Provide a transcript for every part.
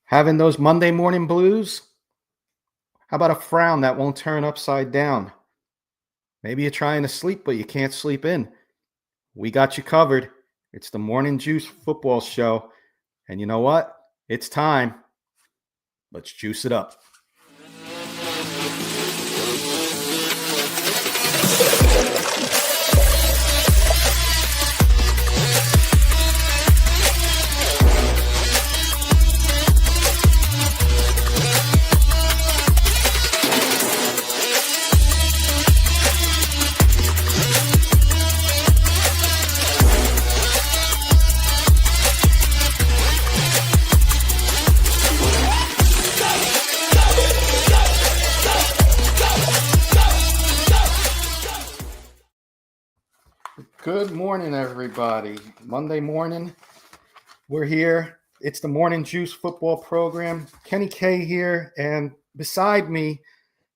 Having those Monday morning blues? How about a frown that won't turn upside down? Maybe you're trying to sleep, but you can't sleep in. We got you covered. It's the Morning Juice Football Show. And you know what? It's time. Let's juice it up. Good morning, everybody. Monday morning, we're here. It's the Morning Juice Football Program. Kenny K here, and beside me,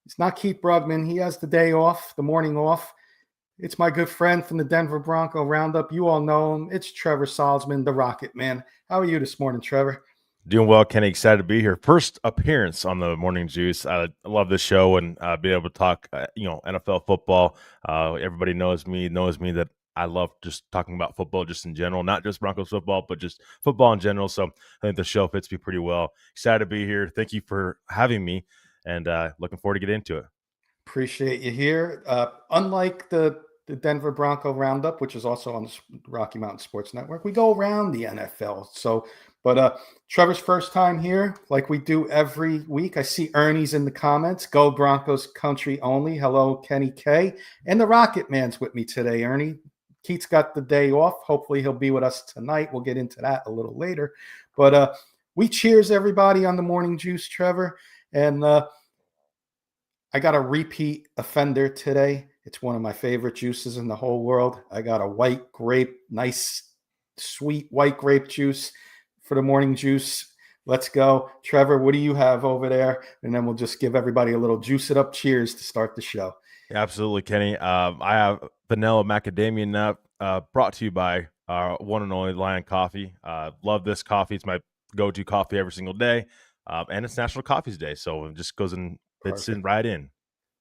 it's not Keith Brugman. He has the day off, the morning off. It's my good friend from the Denver Bronco Roundup. You all know him. It's Trevor Salzman, the Rocket Man. How are you this morning, Trevor? Doing well, Kenny. Excited to be here. First appearance on the Morning Juice. I love this show and being able to talk, NFL football. Everybody knows me that I love just talking about football just in general, not just Broncos football, but just football in general. So I think the show fits me pretty well. Excited to be here. Thank you for having me, and looking forward to get into it. Appreciate you here. Unlike the Denver Bronco Roundup, which is also on the Rocky Mountain Sports Network, we go around the NFL. But Trevor's first time here, like we do every week. I see Ernie's in the comments. Go Broncos country only. Hello, Kenny K. And the Rocket Man's with me today, Ernie. Keith's got the day off. Hopefully he'll be with us tonight. We'll get into that a little later. But we cheers everybody on the Morning Juice, Trevor. And I got a repeat offender today. It's one of my favorite juices in the whole world. I got a white grape, nice, sweet white grape juice for the Morning Juice. Let's go. Trevor, what do you have over there? And then we'll just give everybody a little juice it up cheers to start the show. Absolutely, Kenny. I have vanilla macadamia nut brought to you by our one and only Lion Coffee. Love this coffee. It's my go-to coffee every single day. And it's National Coffee's Day, so it just goes and fits in right in.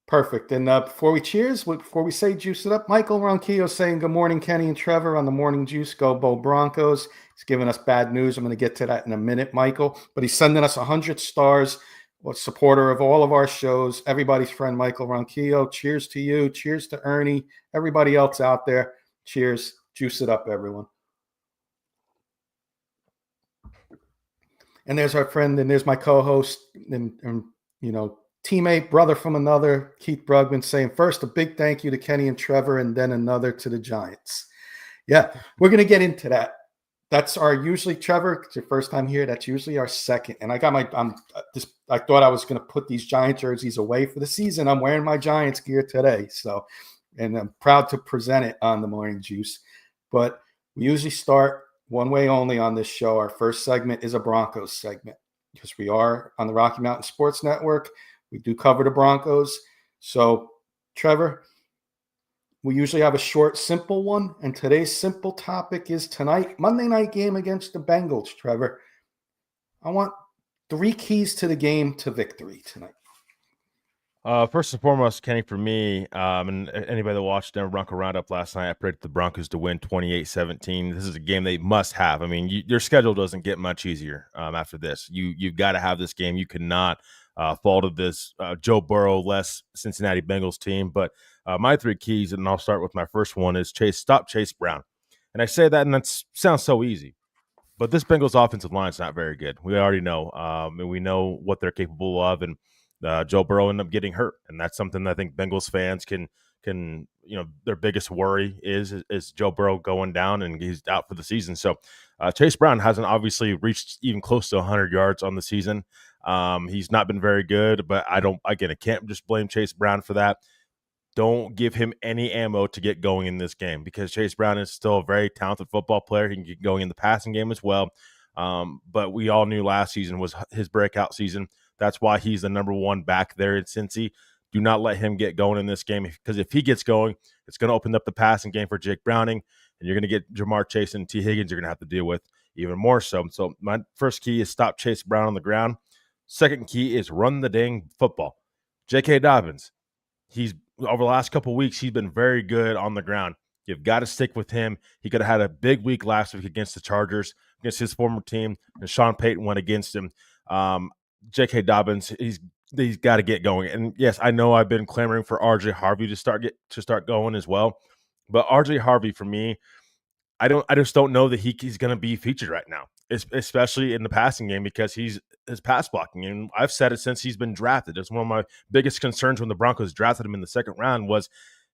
Perfect. And before we say juice it up, Michael Ronquillo saying good morning, Kenny and Trevor on the Morning Juice. Go Bo Broncos. He's giving us bad news. I'm going to get to that in a minute, Michael. But he's sending us 100 stars. A supporter of all of our shows. Everybody's friend, Michael Ronquillo. Cheers to you. Cheers to Ernie. Everybody else out there. Cheers. Juice it up, everyone. And there's our friend, and there's my co-host, and teammate, brother from another, Keith Brugman, saying first a big thank you to Kenny and Trevor, and then another to the Giants. Yeah, we're going to get into that. That's our usually, Trevor, it's your first time here. That's usually our second. And I got I thought I was going to put these Giant jerseys away for the season. I'm wearing my Giants gear today. And I'm proud to present it on the Morning Juice. But we usually start one way only on this show. Our first segment is a Broncos segment because we are on the Rocky Mountain Sports Network. We do cover the Broncos. So, Trevor, we usually have a short, simple one. And today's simple topic is tonight, Monday night game against the Bengals, Trevor. I want 3 keys to the game to victory tonight. First and foremost, Kenny, for me, and anybody that watched the Bronco Roundup last night, I predicted the Broncos to win 28-17. This is a game they must have. I mean, your schedule doesn't get much easier after this. You've got to have this game. You cannot fall to this Joe Burrow-less Cincinnati Bengals team. But my 3 keys, and I'll start with my first one, is stop Chase Brown. And I say that, and that sounds so easy. But this Bengals offensive line is not very good. We already know. And we know what they're capable of. And Joe Burrow ended up getting hurt. And that's something I think Bengals fans can their biggest worry is Joe Burrow going down and he's out for the season. So Chase Brown hasn't obviously reached even close to 100 yards on the season. He's not been very good, but I can't just blame Chase Brown for that. Don't give him any ammo to get going in this game because Chase Brown is still a very talented football player. He can get going in the passing game as well. But we all knew last season was his breakout season. That's why he's the number 1 back there in Cincy. Do not let him get going in this game because if he gets going, it's going to open up the passing game for Jake Browning, and you're going to get Jamar Chase and T. Higgins you're going to have to deal with. even more so. So my first key is stop Chase Brown on the ground. Second key is run the dang football. J.K. Dobbins, he's over the last couple of weeks, he's been very good on the ground. You've got to stick with him. He could have had a big week last week against the Chargers, against his former team, and Sean Payton went against him. J.K. Dobbins, he's got to get going. And yes, I know I've been clamoring for R.J. Harvey to start going as well, but R.J. Harvey for me, I just don't know that he's going to be featured right now, especially in the passing game, because his pass blocking. And I've said it since he's been drafted. It's one of my biggest concerns when the Broncos drafted him in the second round was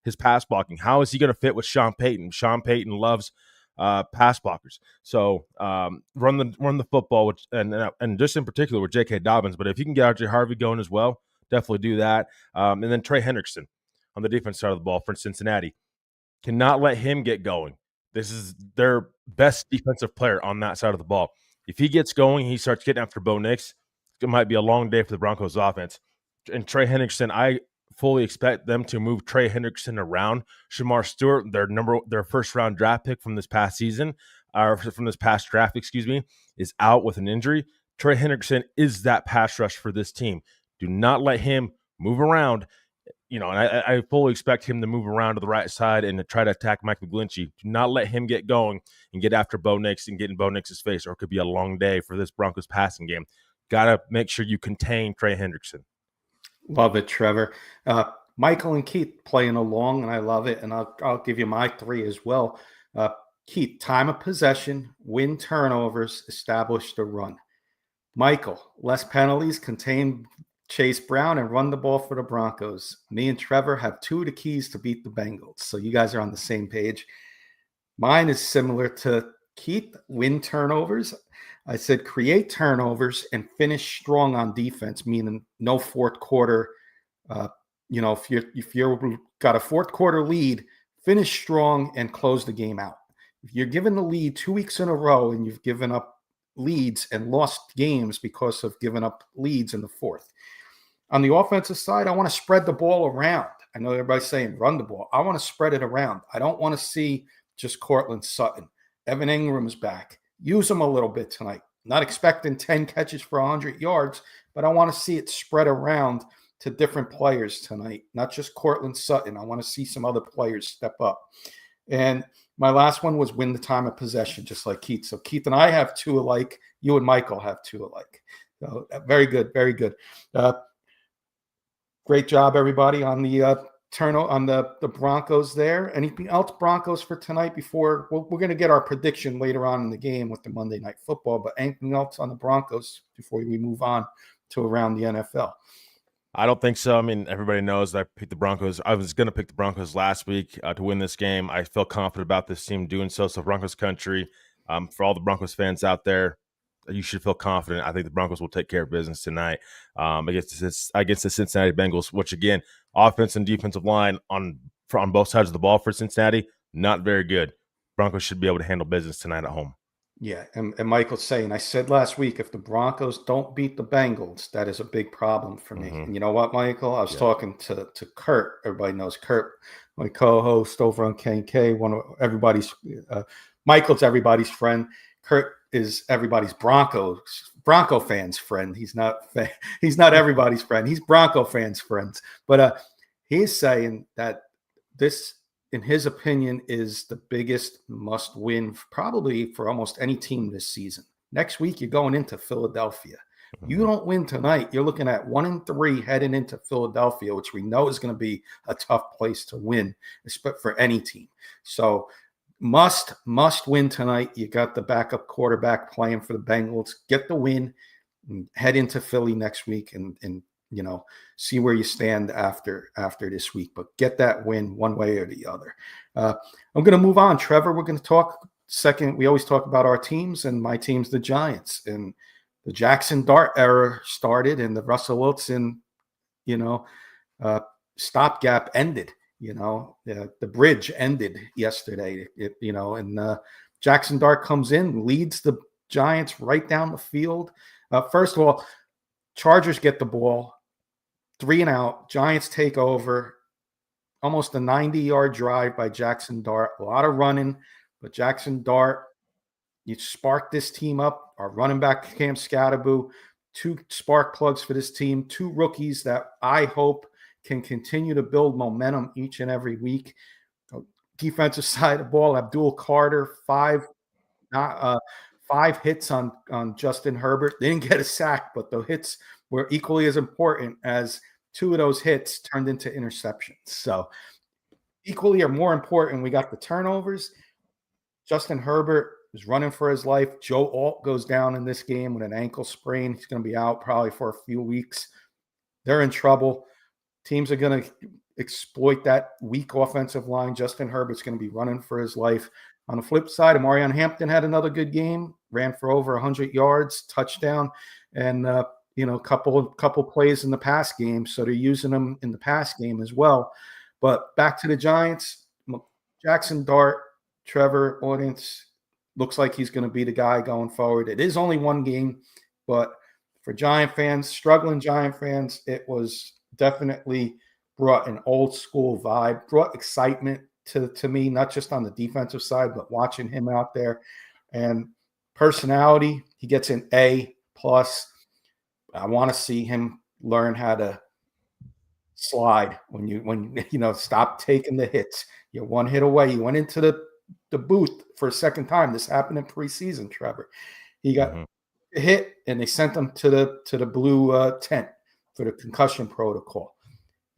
his pass blocking. How is he going to fit with Sean Payton? Sean Payton loves pass blockers. So run the football, and just in particular with J.K. Dobbins. But if you can get R.J. Harvey going as well, definitely do that. And then Trey Hendrickson on the defense side of the ball for Cincinnati. Cannot let him get going. This is their best defensive player on that side of the ball. If he gets going, he starts getting after Bo Nix, it might be a long day for the Broncos offense. And Trey Hendrickson, I fully expect them to move Trey Hendrickson around. Shamar Stewart, their first round draft pick from this past season, or from this past draft, is out with an injury. Trey Hendrickson is that pass rush for this team. Do not let him move around. And I fully expect him to move around to the right side and to try to attack Mike McGlinchey. Do not let him get going and get after Bo Nix and get in Bo Nix's face, or it could be a long day for this Broncos passing game. Got to make sure you contain Trey Hendrickson. Love it, Trevor. Michael and Keith playing along, and I love it. And I'll give you my three as well. Keith, time of possession, win turnovers, establish the run. Michael, less penalties, contain Chase Brown, and run the ball for the Broncos. Me and Trevor have two of the keys to beat the Bengals. So you guys are on the same page. Mine is similar to Keith, win turnovers. I said create turnovers and finish strong on defense, meaning no fourth quarter. If you're got a fourth quarter lead, finish strong and close the game out. If you're given the lead 2 weeks in a row and you've given up leads and lost games because of giving up leads in the fourth. On the offensive side, I want to spread the ball around. I know everybody's saying run the ball. I want to spread it around. I don't want to see just Cortland Sutton. Evan Ingram's back. Use him a little bit tonight. Not expecting 10 catches for 100 yards, but I want to see it spread around to different players tonight, not just Cortland Sutton. I want to see some other players step up. And my last one was win the time of possession, just like Keith. So Keith and I have two alike. You and Michael have two alike. So, very good, very good. Great job, everybody, on the on the Broncos there. Anything else, Broncos, for tonight before we're going to get our prediction later on in the game with the Monday Night Football, but anything else on the Broncos before we move on to around the NFL? I don't think so. I mean, everybody knows that I picked the Broncos. I was going to pick the Broncos last week to win this game. I feel confident about this team doing so. So Broncos country, for all the Broncos fans out there, you should feel confident. I think the Broncos will take care of business tonight against the Cincinnati Bengals, which, again, offense and defensive line on both sides of the ball for Cincinnati, not very good. Broncos should be able to handle business tonight at home. Yeah, and Michael's saying, I said last week, if the Broncos don't beat the Bengals, that is a big problem for me. And you know what, Michael? I was talking to Kurt. Everybody knows Kurt, my co-host over on K&K, one of everybody's Michael's everybody's friend. Kurt is everybody's Bronco fans' friend. He's not everybody's friend. He's Bronco fans' friends. But he's saying that this, in his opinion, is the biggest must-win probably for almost any team this season. Next week, you're going into Philadelphia. You don't win tonight, you're looking at 1-3 heading into Philadelphia, which we know is going to be a tough place to win, for any team. So must win tonight. You got the backup quarterback playing for the Bengals. Get the win and head into Philly next week and see where you stand after this week. But get that win one way or the other. I'm going to move on, Trevor. We're going to talk second. We always talk about our teams, and my team's the Giants. And the Jackson Dart era started, and the Russell Wilson, stopgap ended. The bridge ended yesterday. And Jackson Dart comes in, leads the Giants right down the field. First of all, Chargers get the ball, 3 and out. Giants take over. Almost a 90-yard drive by Jackson Dart. A lot of running, but Jackson Dart You spark this team up. Our running back, Cam Scatterboo, 2 spark plugs for this team, 2 rookies that I hope can continue to build momentum each and every week. Defensive side of the ball, Abdul Carter, 5 hits on Justin Herbert. They didn't get a sack, but the hits were equally as important as 2 of those hits turned into interceptions. So equally or more important, we got the turnovers. Justin Herbert is running for his life. Joe Alt goes down in this game with an ankle sprain. He's going to be out probably for a few weeks. They're in trouble. Teams are going to exploit that weak offensive line. Justin Herbert's going to be running for his life. On the flip side, Amarion Hampton had another good game, ran for over 100 yards, touchdown, and couple plays in the pass game. So they're using them in the pass game as well. But back to the Giants, Jackson Dart, Trevor, audience, looks like he's going to be the guy going forward. It is only one game, but for Giant fans, struggling Giant fans, it was definitely brought an old school vibe, brought excitement to me, not just on the defensive side, but watching him out there. And personality, he gets an A+. I want to see him learn how to slide when you stop taking the hits. You're one hit away. You went into the booth for a second time. This happened in preseason, Trevor. He got hit, and they sent him to the blue tent for the concussion protocol.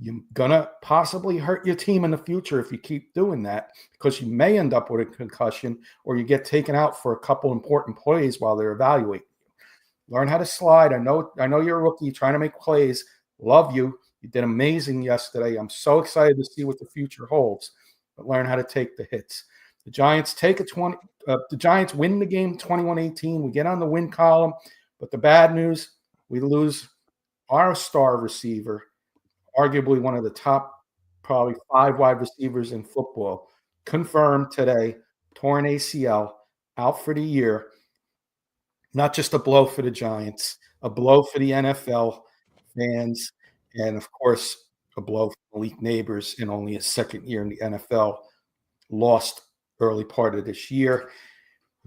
You're gonna possibly hurt your team in the future if you keep doing that, because you may end up with a concussion, or you get taken out for a couple important plays while they're evaluating you. Learn how to slide. I know you're a rookie trying to make plays. Love you. You did amazing yesterday. I'm so excited to see what the future holds. But learn how to take the hits. The Giants the Giants win the game 21-18. We get on the win column, but the bad news, we lose our star receiver, arguably one of the top probably 5 wide receivers in football, confirmed today, torn ACL, out for the year. Not just a blow for the Giants, a blow for the NFL fans, and of course, a blow for Malik Neighbors in only his second year in the NFL. Lost early part of this year.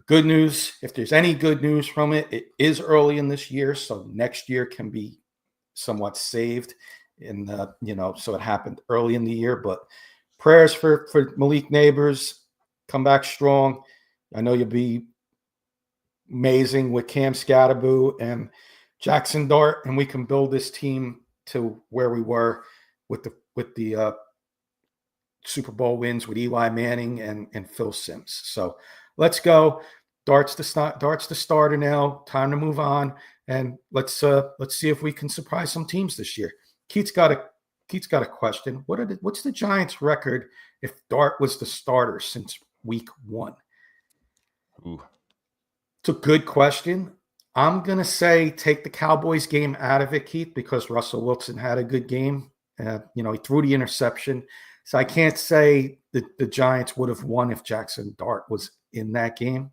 Good news, if there's any good news from it, it is early in this year, so next year can be somewhat saved. So it happened early in the year, but prayers for Malik Neighbors. Come back strong. I know you'll be amazing with Cam Scatterboo and Jackson Dart, and we can build this team to where we were with the Super Bowl wins with Eli Manning and Phil Simms. So let's go. Dart's the starter now. Time to move on, and let's see if we can surprise some teams this year. Keith's got a question. What's the Giants' record if Dart was the starter since week 1? Ooh. It's a good question. I'm going to say take the Cowboys game out of it, Keith, because Russell Wilson had a good game. He threw the interception. So I can't say that the Giants would have won if Jackson Dart was in that game.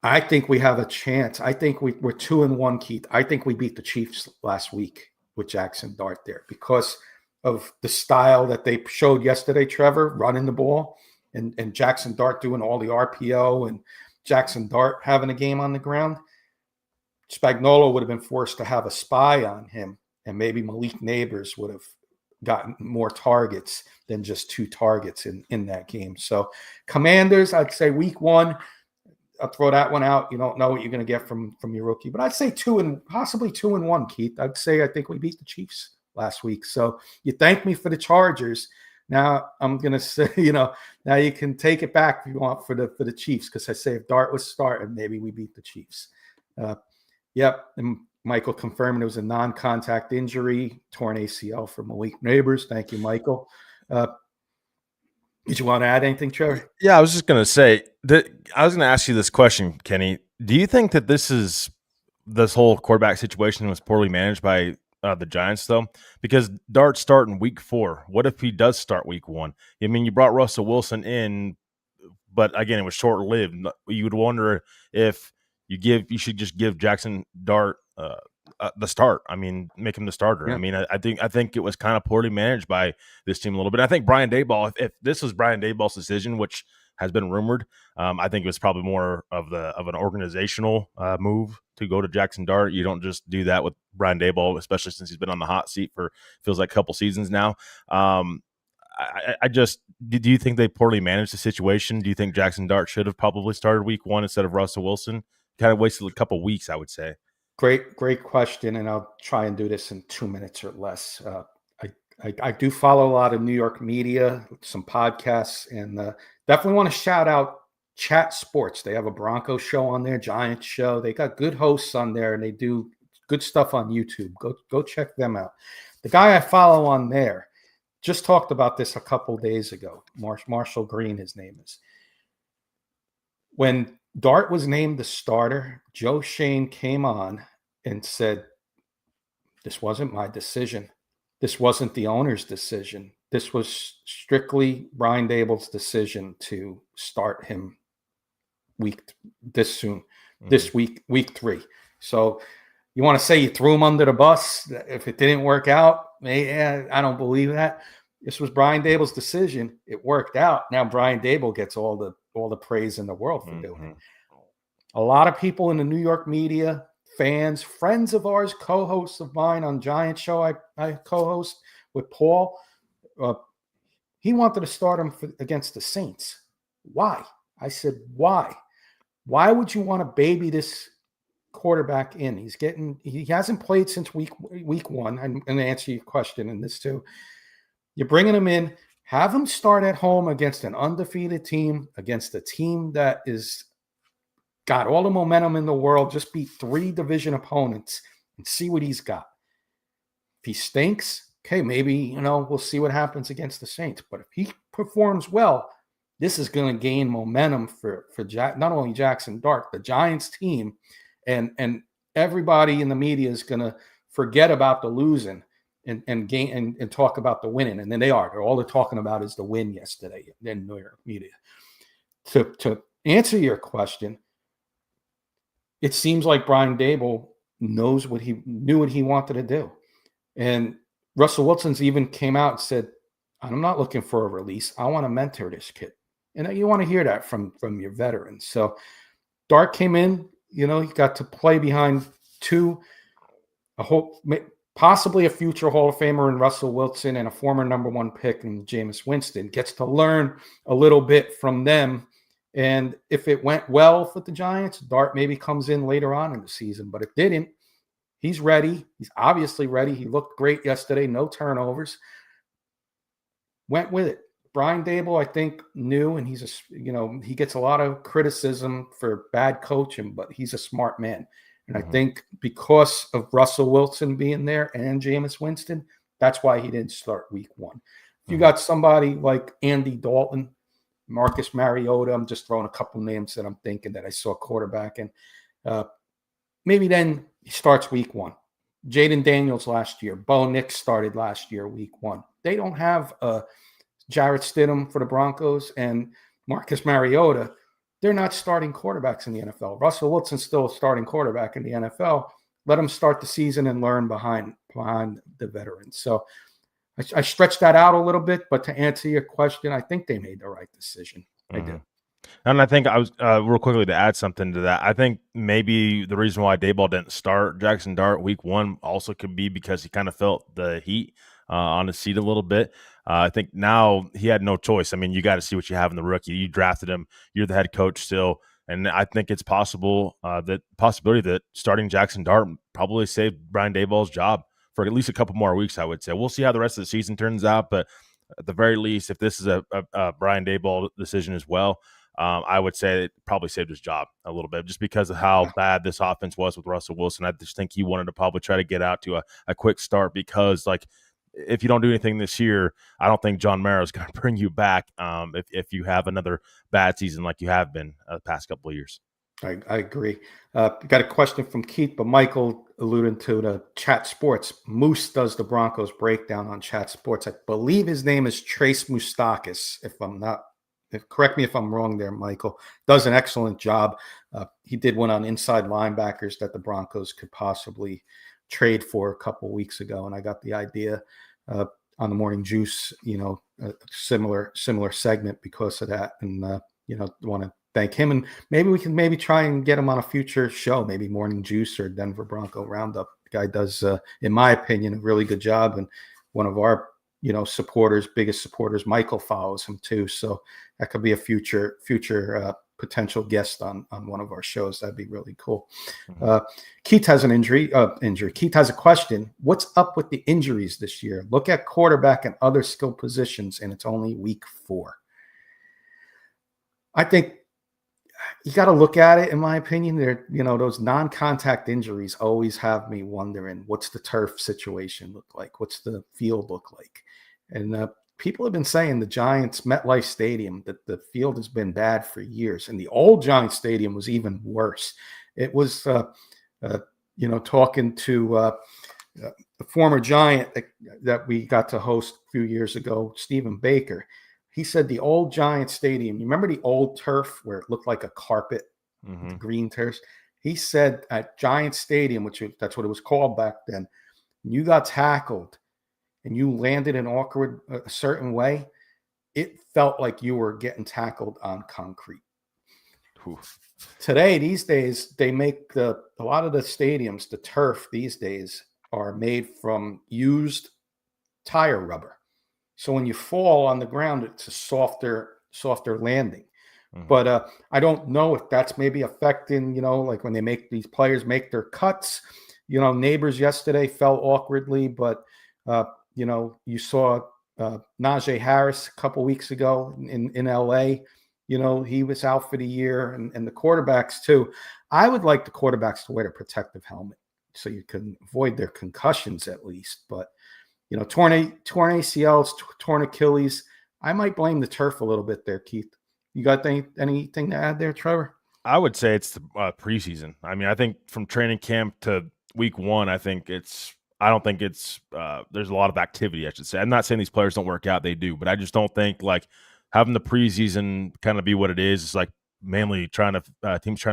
I think we have a chance. I think we're 2-1, Keith. I think we beat the Chiefs last week with Jackson Dart there because of the style that they showed yesterday, Trevor, running the ball, and Jackson Dart doing all the RPO, and Jackson Dart having a game on the ground. Spagnuolo would have been forced to have a spy on him, and maybe Malik Neighbors would have gotten more targets than just 2 targets in that game. So Commanders, I'd say week 1, I'll throw that one out. You don't know what you're going to get from your rookie, but I'd say possibly 2-1, Keith. I think we beat the Chiefs last week. So you thank me for the Chargers. Now I'm going to say, now you can take it back if you want for the Chiefs, because I say if Dart was starting, maybe we beat the Chiefs. Yep. And Michael confirmed it was a non-contact injury, torn ACL for Malik Neighbors. Thank you, Michael. Did you want to add anything, Trevor? Yeah, I was just going to say that I was going to ask you this question, Kenny. Do you think that this whole quarterback situation was poorly managed by the Giants, though? Because Dart's starting week 4. What if he does start week 1? I mean, you brought Russell Wilson in, but again, it was short-lived. You would wonder if you should just give Jackson Dart the start. I mean, make him the starter. Yeah. I mean, I think it was kind of poorly managed by this team a little bit. I think Brian Daboll, if this was Brian Daboll's decision, which has been rumored. I think it was probably more of an organizational move to go to Jackson Dart. You don't just do that with Brian Daboll, especially since he's been on the hot seat for feels like a couple seasons now. I just do you think they poorly managed the situation? Do you think Jackson Dart should have probably started week 1 instead of Russell Wilson? Kind of wasted a couple weeks, I would say. Great question, and I'll try and do this in 2 minutes or less. I do follow a lot of New York media, some podcasts, and definitely want to shout out Chat Sports. They have a Broncos show on there, Giants show. They got good hosts on there, and they do good stuff on YouTube. Go check them out. The guy I follow on there just talked about this a couple days ago. Marshall Green, his name is. When Dart was named the starter, Joe Shane came on and said, this wasn't my decision. This wasn't the owner's decision. This was strictly Brian Daboll's decision to start him this week 3. So you want to say you threw him under the bus if it didn't work out? I don't believe that. This was Brian Daboll's decision. It worked out. Now Brian Daboll gets all the praise in the world for doing it. A lot of people in the New York media, fans, friends of ours, co-hosts of mine on Giant Show, I co-host with Paul. He wanted to start him against the Saints. Why? I said, why? Why would you want to baby this quarterback in? He hasn't played since week 1. I'm going to answer your question in this too. You're bringing him in, have him start at home against an undefeated team, against a team that is got all the momentum in the world, just beat 3 division opponents and see what he's got. If he stinks, okay, maybe, we'll see what happens against the Saints. But if he performs well, this is going to gain momentum for not only Jackson Dart, the Giants team, and everybody in the media is going to forget about the losing and talk about the winning. And then all they're talking about is the win yesterday in New York media. To answer your question, it seems like Brian Daboll knew what he wanted to do. And Russell Wilson's even came out and said, I'm not looking for a release. I want to mentor this kid. And you want to hear that from your veterans. So Dart came in, he got to play behind possibly a future Hall of Famer in Russell Wilson and a former number 1 pick in Jameis Winston. Gets to learn a little bit from them. And if it went well for the Giants, Dart maybe comes in later on in the season. But it didn't. He's ready. He's obviously ready. He looked great yesterday. No turnovers. Went with it. Brian Daboll, I think, knew, and he gets a lot of criticism for bad coaching, but he's a smart man. And I think because of Russell Wilson being there and Jameis Winston, that's why he didn't start week 1. If you got somebody like Andy Dalton, Marcus Mariota, I'm just throwing a couple names that I'm thinking that I saw quarterback, and maybe then he starts week 1. Jaden Daniels last year, Bo Nix started last year week 1. They don't have Jarrett Stidham for the Broncos and Marcus Mariota. They're not starting quarterbacks in the NFL. Russell Wilson's still a starting quarterback in the NFL. Let him start the season and learn behind the veterans. So I stretched that out a little bit, but to answer your question, I think they made the right decision. I do. And I think I was real quickly to add something to that. I think maybe the reason why Daboll didn't start Jackson Dart week 1 also could be because he kind of felt the heat on his seat a little bit. I think now he had no choice. I mean, you got to see what you have in the rookie. You drafted him. You're the head coach still. And I think it's possibility that starting Jackson Dart probably saved Brian Daboll's job for at least a couple more weeks, I would say. We'll see how the rest of the season turns out. But at the very least, if this is a Brian Daboll decision as well, I would say it probably saved his job a little bit just because of how bad this offense was with Russell Wilson. I just think he wanted to probably try to get out to a quick start because, if you don't do anything this year, I don't think John Mara is going to bring you back if you have another bad season like you have been the past couple of years. I agree. Got a question from Keith, but Michael alluded to the Chat Sports. Moose does the Broncos breakdown on Chat Sports. I believe his name is Trace Moustakis, correct me if I'm wrong there, Michael. Does an excellent job. He did one on inside linebackers that the Broncos could possibly trade for a couple weeks ago, and I got the idea on the Morning Juice, a similar segment because of that. And want to thank him, and maybe we can try and get him on a future show, maybe Morning Juice or Denver Bronco Roundup. The guy does, in my opinion, a really good job, and one of our biggest supporters, Michael, follows him too. So that could be a future potential guest on one of our shows. That'd be really cool. Keith has an injury. Keith has a question. What's up with the injuries this year? Look at quarterback and other skill positions, and it's only week 4. I think you got to look at it, in my opinion. Those non-contact injuries always have me wondering, what's the turf situation look like? What's the field look like? And people have been saying the Giants MetLife Stadium, that the field has been bad for years. And the old Giants Stadium was even worse. It was, talking to the former Giant that we got to host a few years ago, Stephen Baker. He said the old Giant Stadium, you remember the old turf where it looked like a carpet, green turf? He said at Giant Stadium, that's what it was called back then, you got tackled and you landed an awkward, a certain way, it felt like you were getting tackled on concrete. Oof. Today, these days, they make a lot of the stadiums, the turf these days are made from used tire rubber. So when you fall on the ground, it's a softer landing. But I don't know if that's maybe affecting, like when these players make their cuts. Neighbors yesterday fell awkwardly, but you saw Najee Harris a couple weeks ago in LA. He was out for the year, and the quarterbacks too. I would like the quarterbacks to wear a protective helmet so you can avoid their concussions at least. But torn ACLs, torn Achilles. I might blame the turf a little bit there, Keith. You got anything to add there, Trevor? I would say it's the preseason. I mean, I think from training camp to week 1, I don't think it's there's a lot of activity, I should say. I'm not saying these players don't work out, they do, but I just don't think like having the preseason kind of be what it is. It's like mainly teams trying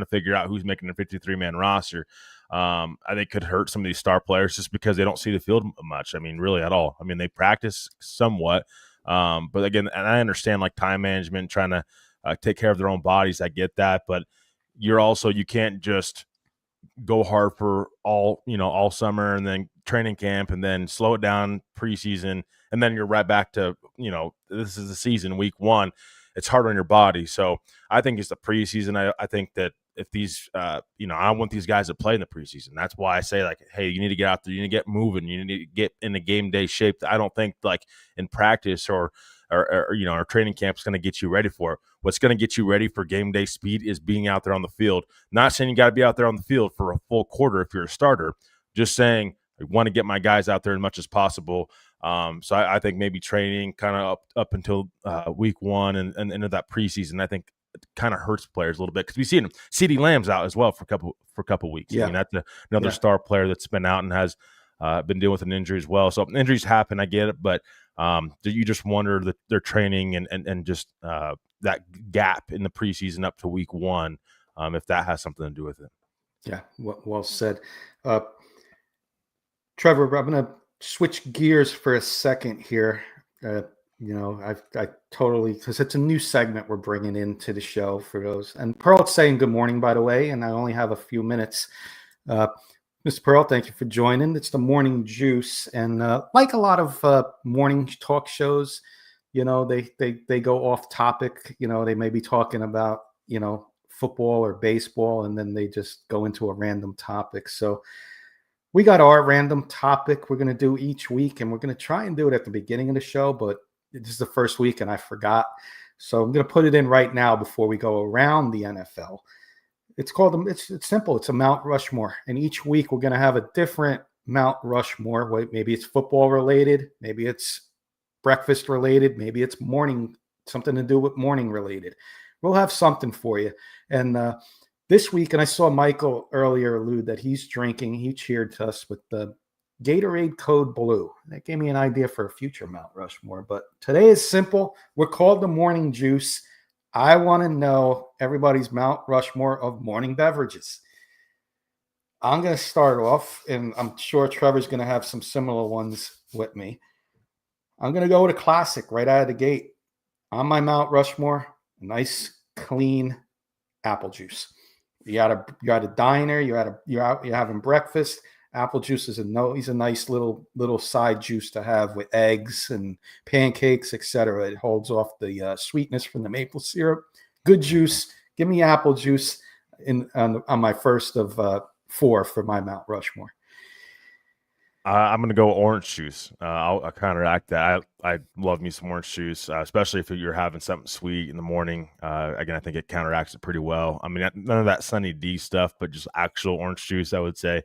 to figure out who's making a 53-man roster. I think could hurt some of these star players just because they don't see the field much. I mean, really at all. I mean, they practice somewhat, but again, and I understand like time management, trying to take care of their own bodies. I get that, but you can't just go hard for all summer and then training camp and then slow it down preseason and then you're right back to this is the season, week 1. It's hard on your body. So I think it's the preseason. I think that if these, I want these guys to play in the preseason. That's why I say, like, hey, you need to get out there. You need to get moving. You need to get in the game day shape. I don't think, like, in practice or training camp is going to get you ready for it. What's going to get you ready for game day speed is being out there on the field. Not saying you got to be out there on the field for a full quarter if you're a starter. Just saying I want to get my guys out there as much as possible. So I think maybe training kind of up until week 1 and into that preseason, I think it kind of hurts players a little bit because we see him. CeeDee Lamb's out as well for a couple weeks. Yeah. I mean, that's another star player that's been out and has been dealing with an injury as well. So injuries happen, I get it, but you just wonder that their training and just that gap in the preseason up to week 1, if that has something to do with it. Yeah, well said. Trevor, I'm going to switch gears for a second here. I totally, because it's a new segment we're bringing into the show for those. And Pearl's saying good morning, by the way, and I only have a few minutes. Mr. Pearl, thank you for joining. It's the Morning Juice, and like a lot of morning talk shows, they go off topic. They may be talking about football or baseball, and then they just go into a random topic. So we got our random topic we're going to do each week, and we're going to try and do it at the beginning of the show, but this is the first week and I forgot. So I'm going to put it in right now before we go around the NFL. It's called, it's simple. It's a Mount Rushmore. And each week we're going to have a different Mount Rushmore. Maybe it's football related. Maybe it's breakfast related. Maybe it's something to do with morning related. We'll have something for you. And this week, and I saw Michael earlier allude that he's drinking. He cheered to us with the Gatorade Code Blue. That gave me an idea for a future Mount Rushmore. But today is simple. We're called the Morning Juice. I want to know everybody's Mount Rushmore of morning beverages. I'm going to start off, and I'm sure Trevor's going to have some similar ones with me. I'm going to go with a classic right out of the gate. On my Mount Rushmore, a nice clean apple juice. You're at a diner, you're having breakfast. Apple juice is a nice little side juice to have with eggs and pancakes, etc. It holds off the sweetness from the maple syrup. Good juice. Give me apple juice on my first of 4 for my Mount Rushmore. I'm going to go orange juice. I'll counteract that. I love me some orange juice, especially if you're having something sweet in the morning. Again, I think it counteracts it pretty well. I mean, none of that Sunny D stuff, but just actual orange juice, I would say,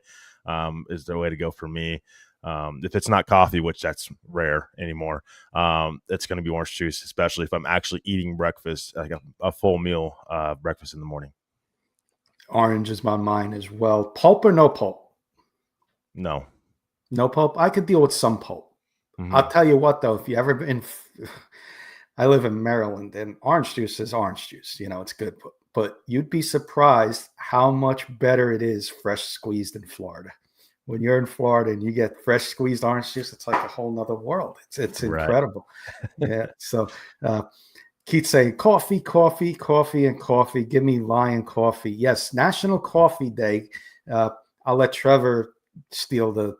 is the way to go for me. If it's not coffee, which that's rare anymore, it's going to be orange juice, especially if I'm actually eating breakfast, like a full meal breakfast in the morning. Orange is my mine as well. Pulp or no pulp? No. No pulp? I could deal with some pulp. Mm-hmm. I'll tell you what, though, if you ever been, I live in Maryland, and orange juice is orange juice. It's good. But you'd be surprised how much better it is fresh squeezed in Florida. When you're in Florida and you get fresh squeezed orange juice, it's like a whole nother world. It's incredible. Right. Yeah. So Keith saying coffee, and coffee. Give me Lion coffee. Yes, National Coffee Day. I'll let Trevor steal the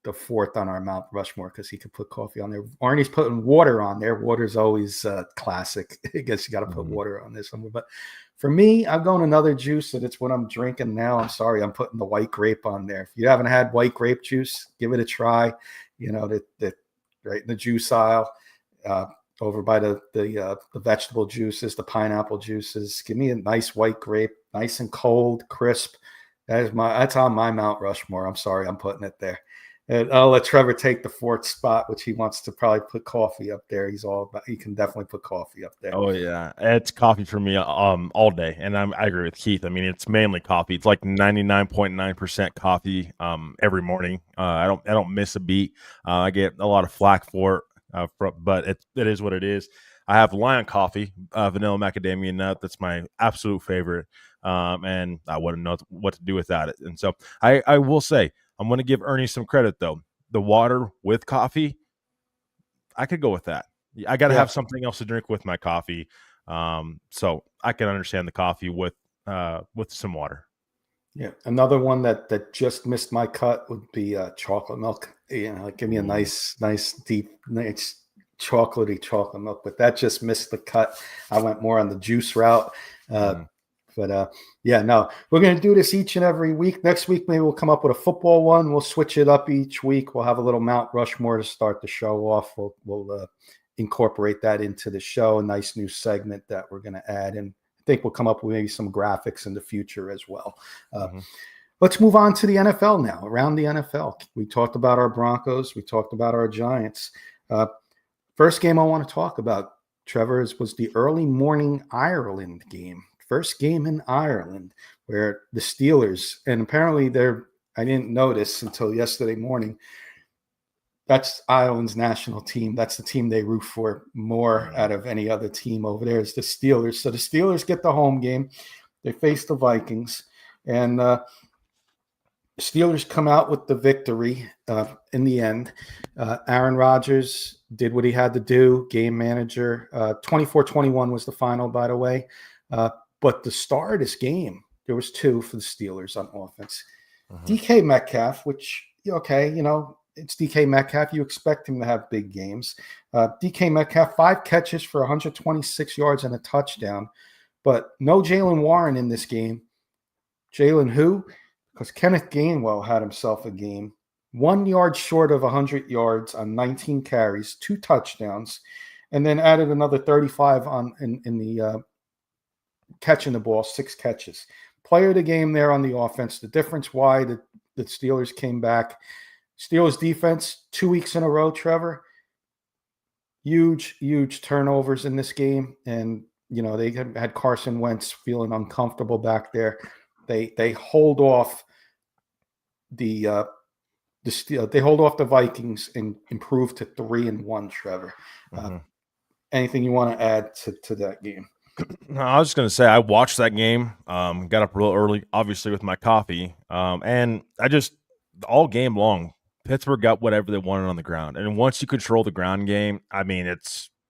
4th on our Mount Rushmore because he could put coffee on there. Arnie's putting water on there. Water's always classic. I guess you got to put water on this somewhere. But for me, I'm going another juice, and it's what I'm drinking now. I'm sorry, I'm putting the white grape on there. If you haven't had white grape juice, give it a try. That right in the juice aisle, over by the vegetable juices, the pineapple juices. Give me a nice white grape, nice and cold, crisp. That's on my Mount Rushmore. I'm sorry, I'm putting it there. And I'll let Trevor take the 4th spot, which he wants to probably put coffee up there. He can definitely put coffee up there. Oh yeah, it's coffee for me all day, and I agree with Keith. I mean, it's mainly coffee. It's like 99.9% coffee every morning. I don't miss a beat. I get a lot of flack for it, but it is what it is. I have Lion coffee, vanilla macadamia nut. That's my absolute favorite, and I wouldn't know what to do without it. And so I will say, I'm going to give Ernie some credit, though. The water with coffee, I could go with that. I got to have something else to drink with my coffee. So I can understand the coffee with some water. Yeah. Another one that just missed my cut would be chocolate milk. Give me a nice deep, nice chocolatey chocolate milk. But that just missed the cut. I went more on the juice route. But we're going to do this each and every week. Next week, maybe we'll come up with a football one. We'll switch it up each week. We'll have a little Mount Rushmore to start the show off. We'll incorporate that into the show, a nice new segment that we're going to add. And I think we'll come up with maybe some graphics in the future as well. Let's move on to the NFL now. Around the NFL, we talked about our Broncos. We talked about our Giants. First game I want to talk about, Trevor, was the early morning Ireland game. First game in Ireland where the Steelers, and apparently I didn't notice until yesterday morning, that's Ireland's national team. That's the team they root for more out of any other team over there is the Steelers. So the Steelers get the home game. They face the Vikings, and the Steelers come out with the victory in the end. Aaron Rodgers did what he had to do, game manager. 24-21 was the final, by the way. But the star of this game, there was 2 for the Steelers on offense. DK Metcalf, which, it's DK Metcalf. You expect him to have big games. DK Metcalf, 5 catches for 126 yards and a touchdown. But no Jalen Warren in this game. Jalen who? Because Kenneth Gainwell had himself a game. 1 yard short of 100 yards on 19 carries, 2 touchdowns, and then added another 35 in the catching the ball, 6 catches. Player of the game there on the offense. The difference why the Steelers came back. Steelers defense, 2 weeks in a row, Trevor. Huge turnovers in this game. And, they had Carson Wentz feeling uncomfortable back there. They hold off they hold off the Vikings and improve to 3-1, Trevor. Anything you want to add to that game? No, I was just going to say I watched that game, got up real early, obviously with my coffee, and I just all game long, Pittsburgh got whatever they wanted on the ground. And once you control the ground game, I mean, it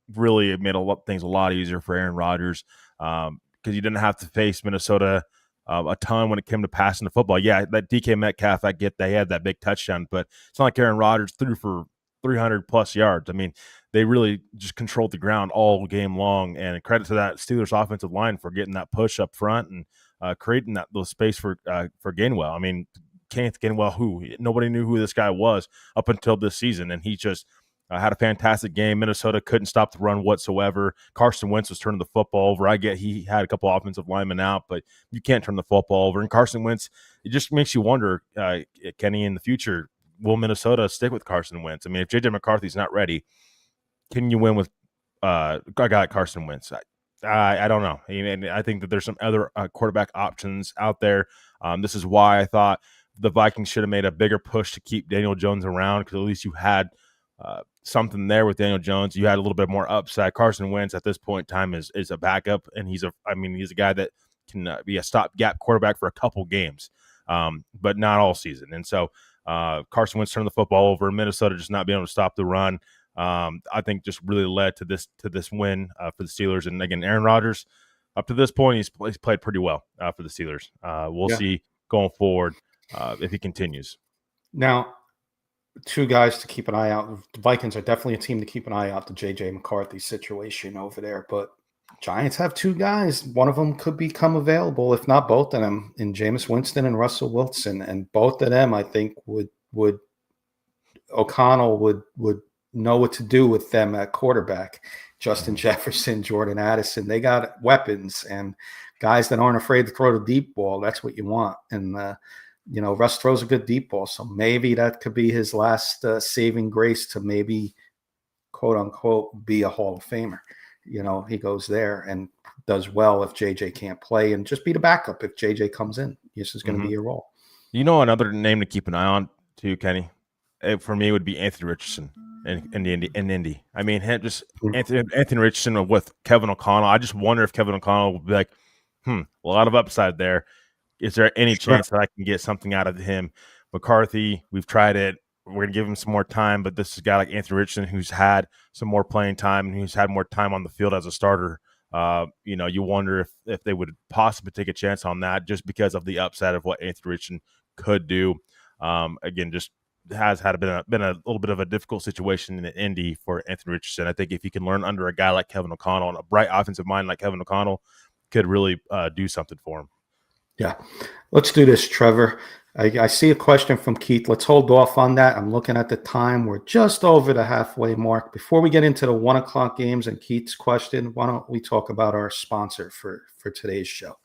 made things a lot easier for Aaron Rodgers because because you didn't have to face Minnesota a ton when it came to passing the football. Yeah, that DK Metcalf, I get they had that big touchdown, but it's not like Aaron Rodgers threw for 300 plus yards. I mean, they really just controlled the ground all game long, and credit to that Steelers offensive line for getting that push up front and creating that little space for Gainwell. I mean, Kenneth Gainwell, who nobody knew who this guy was up until this season, and he just had a fantastic game. Minnesota couldn't stop the run whatsoever. Carson Wentz was turning the football over. I get he had a couple offensive linemen out, but you can't turn the football over. And Carson Wentz, it just makes you wonder, Kenny, in the future, will Minnesota stick with Carson Wentz? I mean, if J.J. McCarthy's not ready, can you win with a guy like Carson Wentz? I don't know. I think that there's some other quarterback options out there. This is why I thought the Vikings should have made a bigger push to keep Daniel Jones around, because at least you had something there with Daniel Jones. You had a little bit more upside. Carson Wentz at this point in time is a backup, and he's a guy that can be a stopgap quarterback for a couple games, but not all season. And so Carson Wentz turned the football over. Minnesota just not being able to stop the run. I think just really led to this win for the Steelers. And again, Aaron Rodgers, up to this point, he's played pretty well for the Steelers. We'll see going forward if he continues. Now, two guys to keep an eye out. The Vikings are definitely a team to keep an eye out, the J.J. McCarthy situation over there. But Giants have two guys. One of them could become available, if not both of them, in Jameis Winston and Russell Wilson. And both of them, I think, would O'Connell would know what to do with them at quarterback. Justin Jefferson, Jordan Addison, they got weapons and guys that aren't afraid to throw the deep ball. That's what you want. And Russ throws a good deep ball, so maybe that could be his last saving grace to maybe, quote unquote, be a Hall of Famer. He goes there and does well if JJ can't play, and just be the backup if JJ comes in. This is going to be your role. Another name to keep an eye on too, Kenny, for me would be Anthony Richardson in Indy. I mean, Anthony Richardson with Kevin O'Connell. I just wonder if Kevin O'Connell will be like, a lot of upside there. Is there any chance that I can get something out of him? McCarthy, we've tried it. We're going to give him some more time, but this is a guy like Anthony Richardson who's had some more playing time and who's had more time on the field as a starter. You wonder if they would possibly take a chance on that just because of the upside of what Anthony Richardson could do. Again, just has been a little bit of a difficult situation in Indy for Anthony Richardson. I think if he can learn under a guy like Kevin O'Connell and a bright offensive mind like Kevin O'Connell, could really do something for him. Yeah. Let's do this, Trevor. I see a question from Keith. Let's hold off on that. I'm looking at the time. We're just over the halfway mark. Before we get into the 1 o'clock games and Keith's question, why don't we talk about our sponsor for today's show?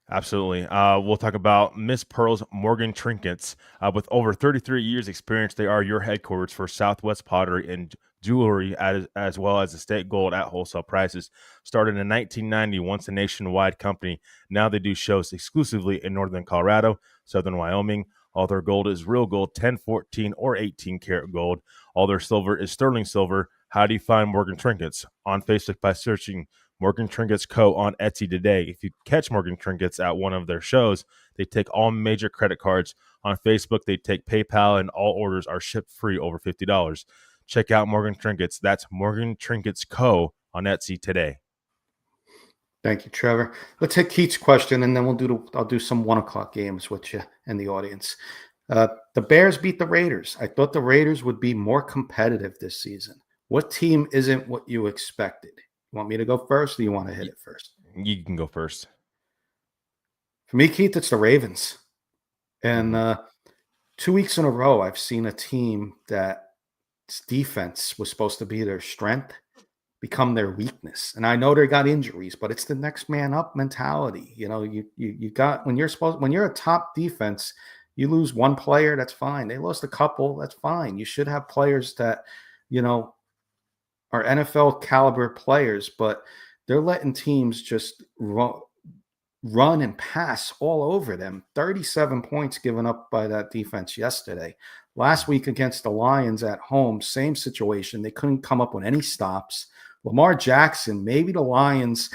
Absolutely. We'll talk about Miss Pearl's Morgan Trinkets. With over 33 years experience, they are your headquarters for Southwest pottery and jewelry, as well as estate gold at wholesale prices. Started in 1990, once a nationwide company. Now they do shows exclusively in northern Colorado, southern Wyoming. All their gold is real gold, 10, 14, or 18 karat gold. All their silver is sterling silver. How do you find Morgan Trinkets? On Facebook by searching Morgan Trinkets Co. on Etsy today. If you catch Morgan Trinkets at one of their shows, they take all major credit cards. On Facebook, they take PayPal, and all orders are shipped free over $50. Check out Morgan Trinkets. That's Morgan Trinkets Co. on Etsy today. Thank you, Trevor. Let's hit Keith's question, and then I'll do some 1 o'clock games with you and the audience. The Bears beat the Raiders. I thought the Raiders would be more competitive this season. What team isn't what you expected? You want me to go first, or you want to hit it first? You can go first. For me, Keith, it's the Ravens. And 2 weeks in a row, I've seen a team that defense was supposed to be their strength become their weakness. And I know they got injuries, but it's the next man up mentality. You got when you're a top defense, you lose one player, that's fine. They lost a couple, that's fine. You should have players that, are NFL caliber players, but they're letting teams just run and pass all over them. 37 points given up by that defense yesterday. Last week against the Lions at home, same situation. They couldn't come up with any stops. Lamar Jackson, maybe the Lions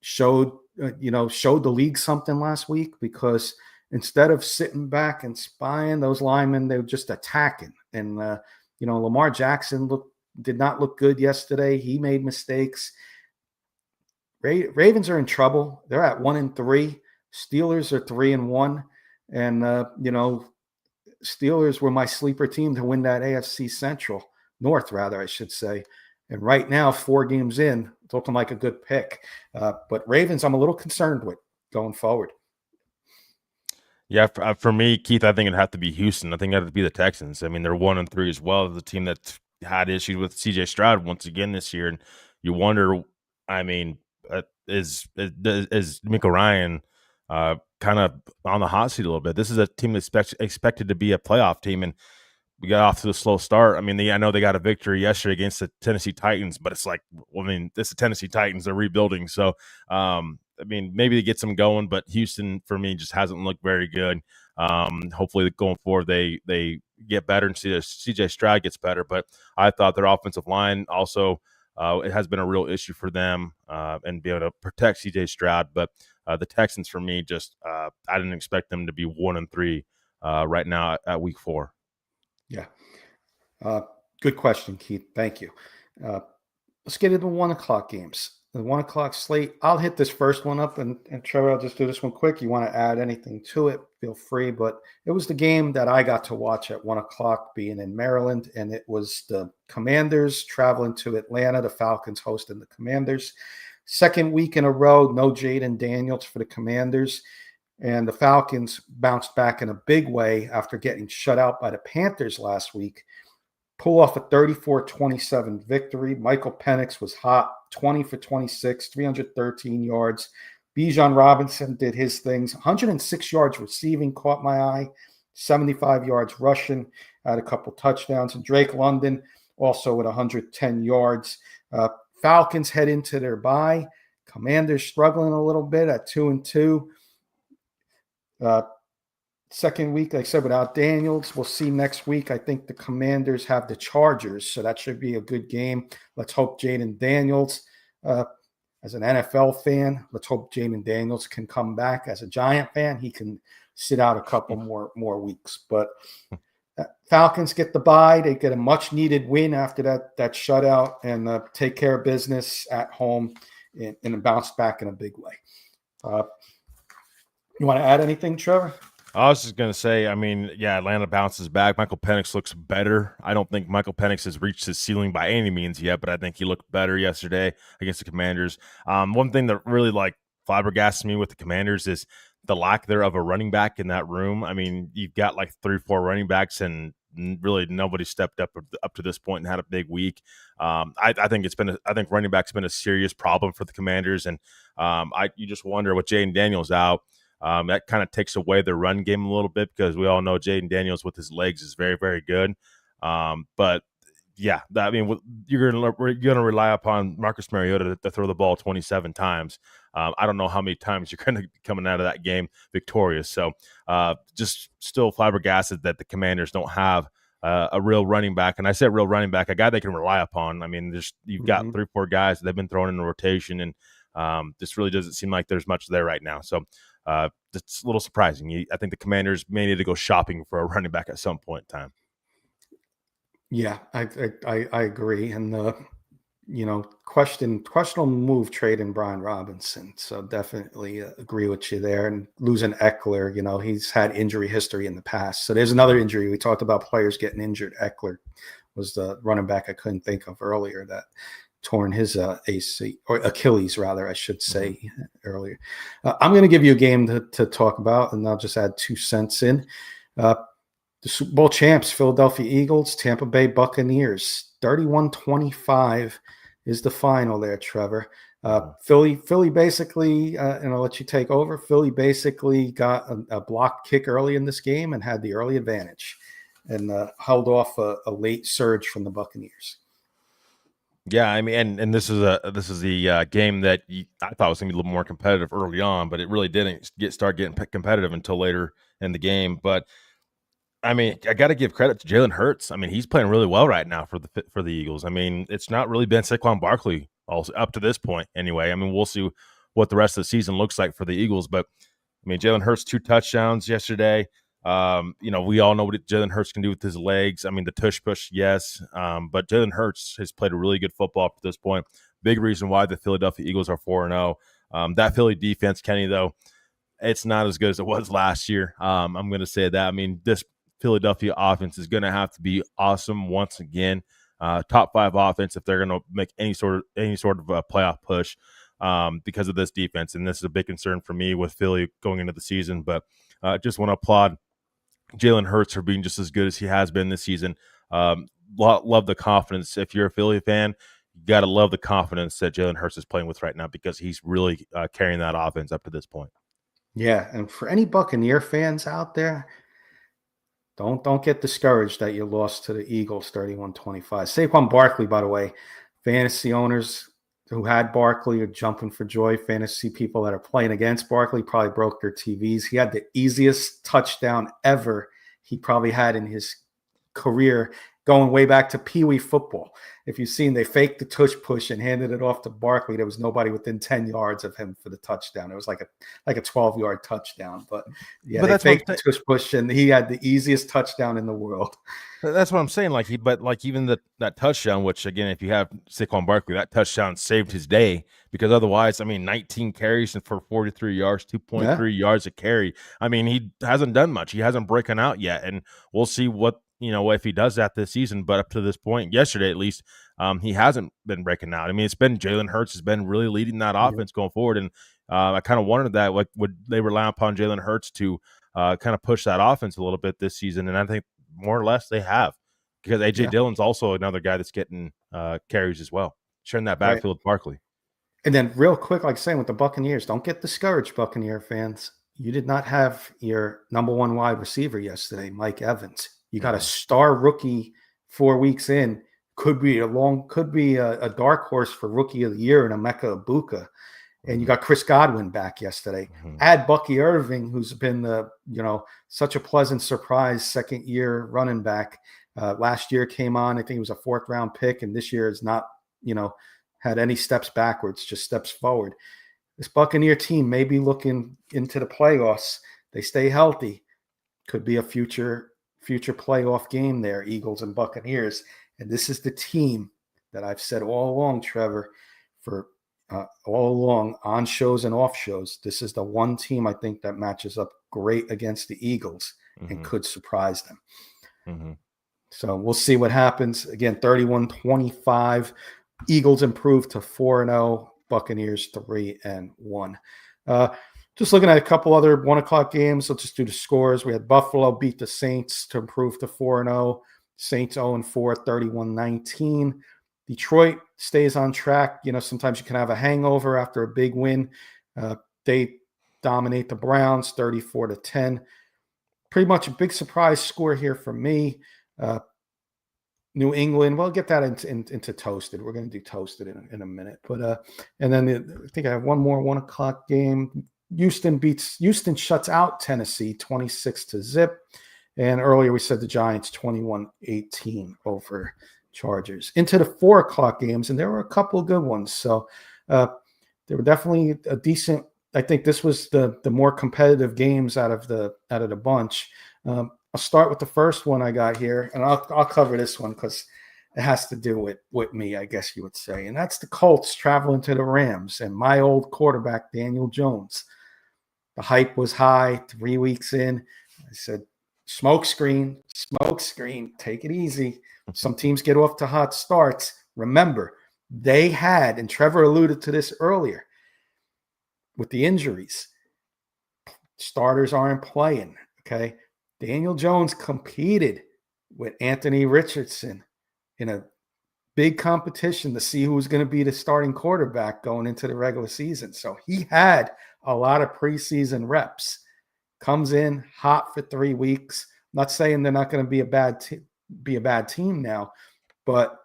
showed the league something last week, because instead of sitting back and spying those linemen, they were just attacking. And, Lamar Jackson did not look good yesterday. He made mistakes. Ravens are in trouble. They're at 1-3. Steelers are 3-1, and Steelers were my sleeper team to win that AFC Central North, rather, I should say. And right now, 4 games in, it's looking like a good pick. But Ravens, I'm a little concerned with going forward. Yeah, for me, Keith, I think it'd have to be Houston. I think it'd have to be the Texans. I mean, they're 1-3 as well. The team that's had issues with C.J. Stroud once again this year, and you wonder. I mean, is Miko Ryan kind of on the hot seat a little bit? This is a team that's expected to be a playoff team, and we got off to a slow start. I mean, I know they got a victory yesterday against the Tennessee Titans, but it's like, well, I mean, it's the Tennessee Titans. They're rebuilding. So, I mean, maybe they get some going, but Houston, for me, just hasn't looked very good. Hopefully going forward, they get better and CJ Stroud gets better. But I thought their offensive line also, it has been a real issue for them and be able to protect CJ Stroud. But the Texans, for me, just I didn't expect them to be 1-3 right now at week 4. Yeah. Good question, Keith. Thank you. Let's get into 1 o'clock games. The 1 o'clock slate. I'll hit this first one up, and Trevor, I'll just do this one quick. You want to add anything to it, feel free. But it was the game that I got to watch at 1 o'clock, being in Maryland, and it was the Commanders traveling to Atlanta. The Falcons hosting the Commanders. Second week in a row, no Jaden Daniels for the Commanders. And the Falcons bounced back in a big way after getting shut out by the Panthers last week. Pull off a 34-27 victory. Michael Penix was hot, 20 for 26, 313 yards. Bijan Robinson did his things. 106 yards receiving caught my eye, 75 yards rushing, had a couple touchdowns. And Drake London also with 110 yards. Falcons head into their bye. Commanders struggling a little bit at 2-2. Second week, like I said, without Daniels. We'll see next week. I think the Commanders have the Chargers, so that should be a good game. Let's hope Jaden Daniels, as an NFL fan, let's hope Jaden Daniels can come back. As a Giant fan, he can sit out a couple more weeks. But Falcons get the bye. They get a much-needed win after that shutout and take care of business at home and bounce back in a big way. You want to add anything, Trevor? I was just going to say, I mean, yeah, Atlanta bounces back. Michael Penix looks better. I don't think Michael Penix has reached his ceiling by any means yet, but I think he looked better yesterday against the Commanders. One thing that really flabbergasts me with the Commanders is the lack there of a running back in that room. I mean, you've got like 3 or 4 running backs, and really nobody stepped up to this point and had a big week. I think running back's been a serious problem for the Commanders, and you just wonder with Jaden Daniels out. That kind of takes away their run game a little bit because we all know Jaden Daniels with his legs is very, very good. But yeah, you're gonna rely upon Marcus Mariota to throw the ball 27 times. I don't know how many times you're going to be coming out of that game victorious. So just still flabbergasted that the Commanders don't have a real running back. And I said real running back, a guy they can rely upon. I mean, you've got 3 or 4 guys that they've been thrown in the rotation, and this really doesn't seem like there's much there right now. So it's a little surprising. I think the Commanders may need to go shopping for a running back at some point in time. Yeah, I agree. And questionable move trading Brian Robinson. So definitely agree with you there. And losing Eckler, he's had injury history in the past. So there's another injury. We talked about players getting injured. Eckler was the running back I couldn't think of earlier that torn his AC or Achilles, rather, I should say earlier. I'm going to give you a game to talk about, and I'll just add 2 cents in. The Super Bowl champs, Philadelphia Eagles, Tampa Bay Buccaneers, 31-25 is the final there, Trevor. Philly basically, and I'll let you take over. Philly basically got a blocked kick early in this game and had the early advantage and held off a late surge from the Buccaneers. Yeah, I mean, and this is the game that I thought was going to be a little more competitive early on, but it really didn't start getting competitive until later in the game. But I mean, I got to give credit to Jalen Hurts. I mean, he's playing really well right now for the Eagles. I mean, it's not really been Saquon Barkley up to this point, anyway. I mean, we'll see what the rest of the season looks like for the Eagles, but I mean, Jalen Hurts 2 touchdowns yesterday. We all know what Jalen Hurts can do with his legs. I mean, the tush push, yes, but Jalen Hurts has played a really good football up to this point. Big reason why the Philadelphia Eagles are 4-0. That Philly defense, Kenny, though, it's not as good as it was last year. I'm going to say that. I mean, this Philadelphia offense is going to have to be awesome once again. Top 5 offense if they're going to make any sort of a playoff push because of this defense. And this is a big concern for me with Philly going into the season. But just want to applaud Jalen Hurts for being just as good as he has been this season. Love the confidence. If you're a Philly fan, you got to love the confidence that Jalen Hurts is playing with right now because he's really carrying that offense up to this point. Yeah, and for any Buccaneer fans out there, don't get discouraged that you lost to the Eagles 31-25. Saquon Barkley, by the way, fantasy owners who had Barkley are jumping for joy. Fantasy people that are playing against Barkley probably broke their TVs. He had the easiest touchdown ever he probably had in his career, going way back to Pee Wee football. If you've seen, they faked the tush push and handed it off to Barkley. There was nobody within 10 yards of him for the touchdown. It was like a 12-yard touchdown. But yeah, but they faked the tush push, and he had the easiest touchdown in the world. That's what I'm saying. Even that touchdown, which again, if you have Saquon Barkley, that touchdown saved his day because otherwise, 19 carries and for 43 yards, 2.3 yards a carry. He hasn't done much. He hasn't broken out yet, and we'll see what if he does that this season. But up to this point, yesterday at least, he hasn't been breaking out. It's been Jalen Hurts has been really leading that offense going forward, and I kind of wondered that would they rely upon Jalen Hurts to kind of push that offense a little bit this season, and I think more or less they have because A.J. Dillon's also another guy that's getting carries as well, sharing that backfield with Barkley. And then real quick, like saying with the Buccaneers, don't get discouraged, Buccaneer fans. You did not have your number 1 wide receiver yesterday, Mike Evans. You got a star rookie 4 weeks in. Could be a dark horse for rookie of the year in Emeka Egbuka. And you got Chris Godwin back yesterday. Add Bucky Irving, who's been such a pleasant surprise second-year running back. Last year came on, I think he was a 4th-round pick, and this year has not, had any steps backwards, just steps forward. This Buccaneer team may be looking into the playoffs. They stay healthy. Could be a future playoff game there, Eagles and Buccaneers. And this is the team that I've said all along, Trevor, for all along on shows and off shows. This is the one team I think that matches up great against the Eagles and could surprise them. So we'll see what happens. Again, 31-25. Eagles improved to 4-0. Buccaneers 3-1. Just looking at a couple other 1:00 games. Let's just do the scores. We had Buffalo beat the Saints to improve to 4-0. Saints 0-4, 31-19. Detroit stays on track. Sometimes you can have a hangover after a big win. They dominate the Browns 34-10. Pretty much a big surprise score here for me. New England, we'll get that into Toasted. We're going to do Toasted in a minute. But and then I think I have one more 1:00 game. Houston shuts out Tennessee 26-0. And earlier we said the Giants 21-18 over Chargers. Into the 4:00 games, and there were a couple of good ones. So there were definitely a decent. I think this was the more competitive games out of the bunch. I'll start with the first one I got here, and I'll cover this one because it has to do with me, I guess you would say. And that's the Colts traveling to the Rams and my old quarterback, Daniel Jones. The hype was high 3 weeks in. I said, smoke screen, take it easy. Some teams get off to hot starts. Remember, they had, and Trevor alluded to this earlier, with the injuries, starters aren't playing, okay? Daniel Jones competed with Anthony Richardson in a big competition to see who was going to be the starting quarterback going into the regular season. So he had a lot of preseason reps. Comes in hot for 3 weeks. I'm not saying they're not going to be a bad team now, but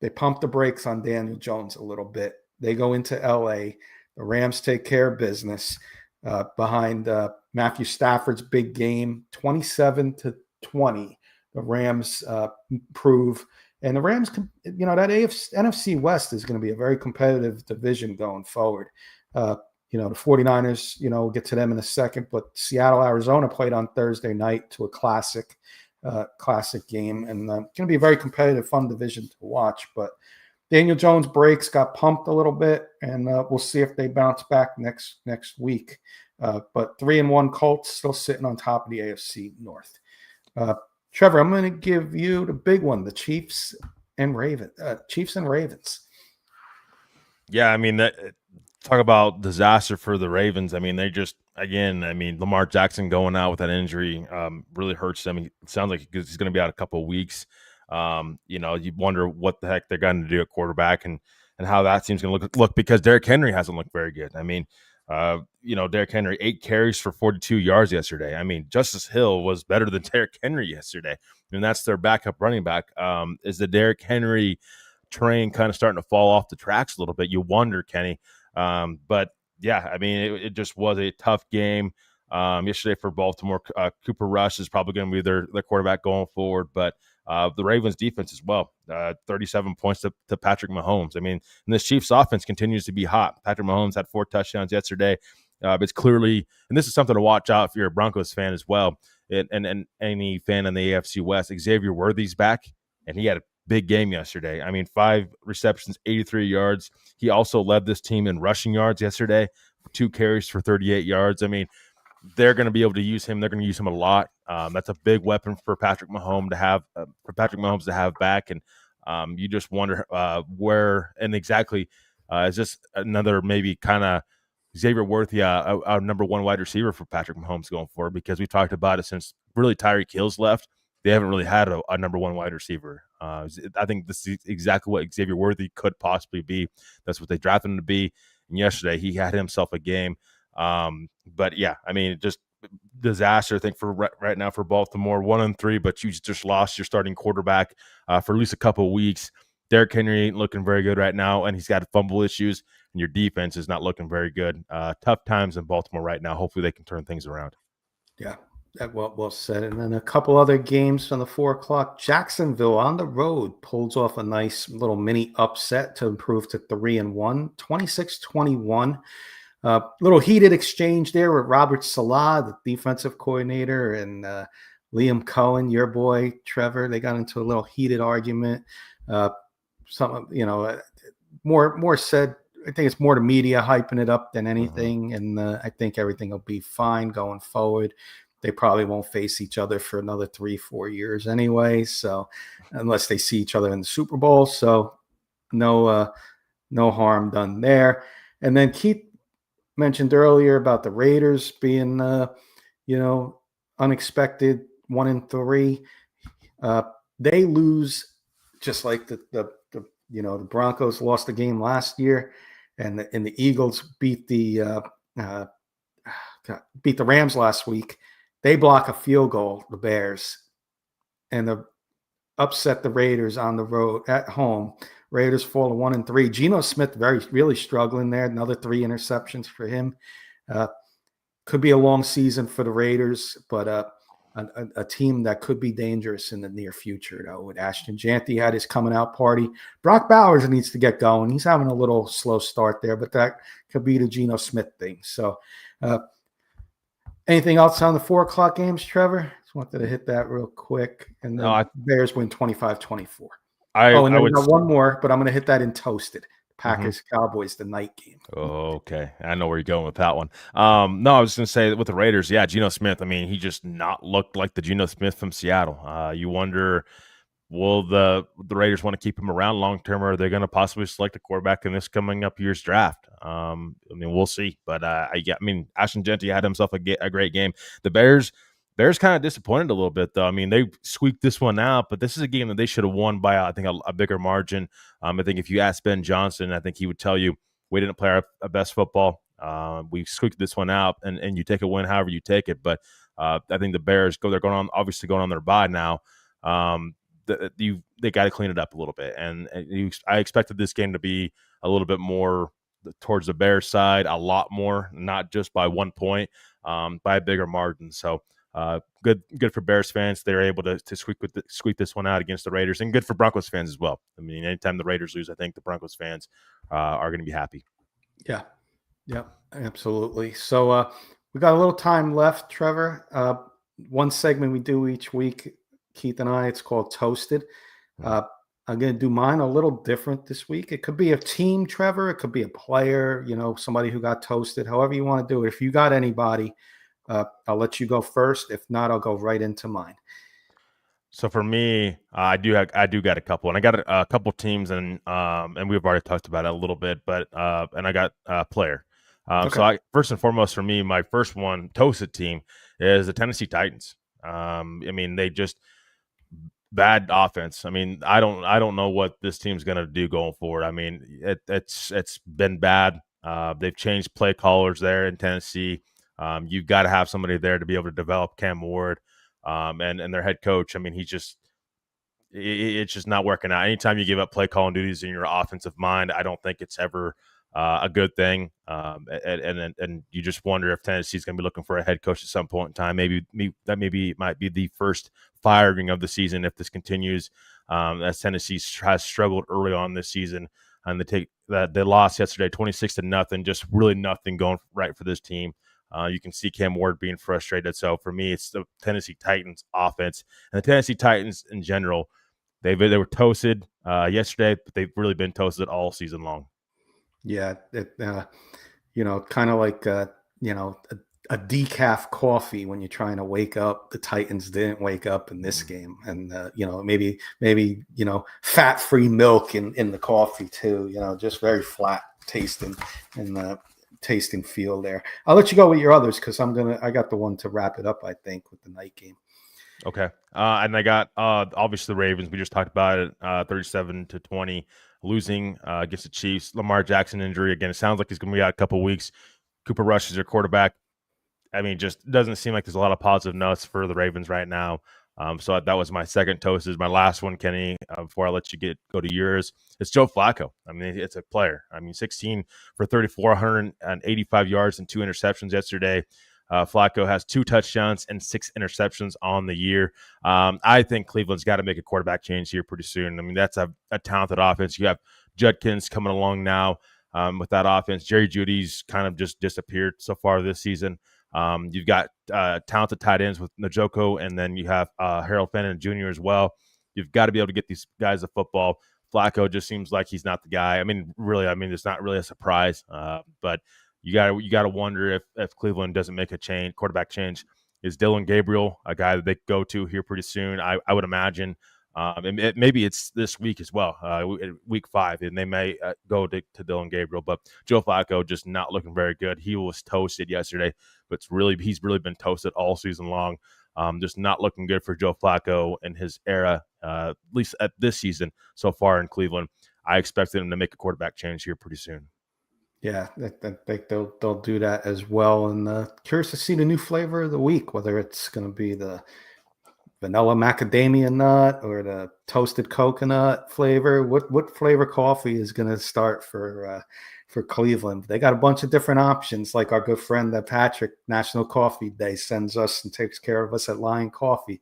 they pumped the brakes on Daniel Jones a little bit. They go into LA. The Rams take care of business behind Matthew Stafford's big game, 27-20. The Rams improve. And the Rams, that NFC West is going to be a very competitive division going forward. The 49ers, we'll get to them in a second, but Seattle, Arizona played on Thursday night to a classic game, and going to be a very competitive, fun division to watch. But Daniel Jones breaks, got pumped a little bit, and we'll see if they bounce back next week. But 3-1 Colts still sitting on top of the AFC North. Trevor, I'm going to give you the big one: the Chiefs and Ravens. Yeah, I mean, talk about disaster for the Ravens. I mean, they just, again, I mean, Lamar Jackson going out with that injury really hurts them. It sounds like he's going to be out a couple of weeks. You wonder what the heck they're going to do at quarterback and how that team's going to look because Derrick Henry hasn't looked very good. I mean, Derrick Henry, 8 carries for 42 yards yesterday. I mean, Justice Hill was better than Derrick Henry yesterday. And that's their backup running back. Is the Derrick Henry train kind of starting to fall off the tracks a little bit? You wonder, Kenny. But yeah, I mean, it just was a tough game yesterday for Baltimore. Cooper Rush is probably going to be their quarterback going forward, but the Ravens defense as well, 37 points to Patrick Mahomes. I mean, and this Chiefs offense continues to be hot. Patrick Mahomes had 4 touchdowns yesterday. It's clearly, and this is something to watch out if you're a Broncos fan as well, and any fan in the AFC West. Xavier Worthy's back, and he had a big game yesterday. I mean, 5 receptions, 83 yards. He also led this team in rushing yards yesterday, 2 carries for 38 yards. I mean, they're going to be able to use him. They're going to use him a lot. That's a big weapon for Patrick Mahomes to have back. And you just wonder where and exactly is this another maybe kind of Xavier Worthy, our number 1 wide receiver for Patrick Mahomes going forward, because we've talked about it since really Tyreek Hill's left. They haven't really had a number 1 wide receiver. I think this is exactly what Xavier Worthy could possibly be. That's what they drafted him to be. And yesterday he had himself a game. But yeah, I mean, just disaster, I think, for right now for Baltimore. 1-3, but you just lost your starting quarterback for at least a couple of weeks. Derrick Henry ain't looking very good right now, and he's got fumble issues, and your defense is not looking very good. Tough times in Baltimore right now. Hopefully they can turn things around. Yeah, that well said. And then a couple other games from the 4 o'clock. Jacksonville on the road pulls off a nice little mini upset to improve to 3-1, 26-21. Little heated exchange there with Robert Salah, the defensive coordinator, and Liam Cohen, your boy Trevor. They got into a little heated argument. More said. I think it's more the media hyping it up than anything, and I think everything will be fine going forward. They probably won't face each other for another 3-4 years anyway. So, unless they see each other in the Super Bowl, so no harm done there. And then Keith mentioned earlier about the Raiders being, unexpected 1-3. They lose just like the Broncos lost the game last year, and the Eagles beat the Rams last week. They block a field goal, the Bears, and upset the Raiders on the road at home. Raiders fall to 1-3. Geno Smith really struggling there. Another 3 interceptions for him. Could be a long season for the Raiders, but a team that could be dangerous in the near future, though. With Ashton Janty had his coming out party. Brock Bowers needs to get going. He's having a little slow start there, but that could be the Geno Smith thing. So, anything else on the 4 o'clock games, Trevor? Just wanted to hit that real quick. And then Bears win 25-24. I got one more, but I'm going to hit that in toasted. Packers, Cowboys, the night game. Oh, okay. I know where you're going with that one. No, I was going to say with the Raiders, yeah, Geno Smith, I mean, he just not looked like the Geno Smith from Seattle. You wonder, will the Raiders want to keep him around long term, or are they going to possibly select a quarterback in this coming up year's draft? I mean, we'll see. But Ashton Genty had himself a great game. The Bears kind of disappointed a little bit, though. I mean, they squeaked this one out, but this is a game that they should have won by, I think, a bigger margin. I think if you ask Ben Johnson, I think he would tell you we didn't play our best football. We squeaked this one out, and you take a win however you take it. But I think the Bears they're going on their bye now. They got to clean it up a little bit, and I expected this game to be a little bit more towards the Bears side, a lot more, not just by 1 point, by a bigger margin. So. Good for Bears fans. They're able to squeak this one out against the Raiders, and good for Broncos fans as well. I mean, anytime the Raiders lose, I think the Broncos fans are going to be happy. Yeah, absolutely. So we got a little time left, Trevor. One segment we do each week, Keith and I, it's called Toasted. I'm going to do mine a little different this week. It could be a team, Trevor. It could be a player, somebody who got toasted, however you want to do it. If you got anybody, I'll let you go first. If not, I'll go right into mine. So for me, I do got a couple, and I got a couple teams, and we've already talked about it a little bit, but and I got a player. Okay. So first and foremost for me, my first one toasted team is the Tennessee Titans. They just bad offense. I don't know what this team's going to do going forward. It's been bad. They've changed play callers there in Tennessee. You've got to have somebody there to be able to develop Cam Ward, and their head coach. It's just not working out. Anytime you give up play calling duties in your offensive mind, I don't think it's ever a good thing. And you just wonder if Tennessee's going to be looking for a head coach at some point in time. Maybe it might be the first firing of the season if this continues. As Tennessee has struggled early on this season, and they lost yesterday 26-0. Just really nothing going right for this team. You can see Cam Ward being frustrated. So for me, it's the Tennessee Titans offense and the Tennessee Titans in general. They were toasted yesterday, but they've really been toasted all season long. Yeah, kind of like a decaf coffee when you're trying to wake up. The Titans didn't wake up in this game, and maybe fat-free milk in the coffee too. Just very flat tasting and tasting feel there. I'll let you go with your others because I got the one to wrap it up. I think with the night game. Okay. And I got obviously the Ravens. We just talked about it, 37-20, losing against the Chiefs. Lamar Jackson injury again. It sounds like he's going to be out a couple weeks. Cooper Rush is their quarterback. Just doesn't seem like there's a lot of positive notes for the Ravens right now. So that was my second toast. Is my last one, Kenny. Before I let you go to yours, it's Joe Flacco. It's a player. 16 for 34, 185 yards and 2 interceptions yesterday. Flacco has 2 touchdowns and 6 interceptions on the year. I think Cleveland's got to make a quarterback change here pretty soon. That's a talented offense. You have Judkins coming along now with that offense. Jerry Jeudy's kind of just disappeared so far this season. You've got talented tight ends with Njoku, and then you have Harold Fenton Jr. as well. You've got to be able to get these guys the football. Flacco just seems like he's not the guy. It's not really a surprise, but you got to wonder if Cleveland doesn't make a quarterback change. Is Dylan Gabriel a guy that they go to here pretty soon? I would imagine. Maybe it's this week as well, week 5, and they may go to Dylan Gabriel. But Joe Flacco just not looking very good. He was toasted yesterday, but he's really been toasted all season long. Just not looking good for Joe Flacco in his era, at least at this season so far in Cleveland. I expect them to make a quarterback change here pretty soon. Yeah, I think they'll do that as well. And curious to see the new flavor of the week, whether it's going to be the vanilla macadamia nut or the toasted coconut flavor. What flavor coffee is going to start for Cleveland? They got a bunch of different options, like our good friend Patrick, National Coffee Day, sends us and takes care of us at Lion Coffee.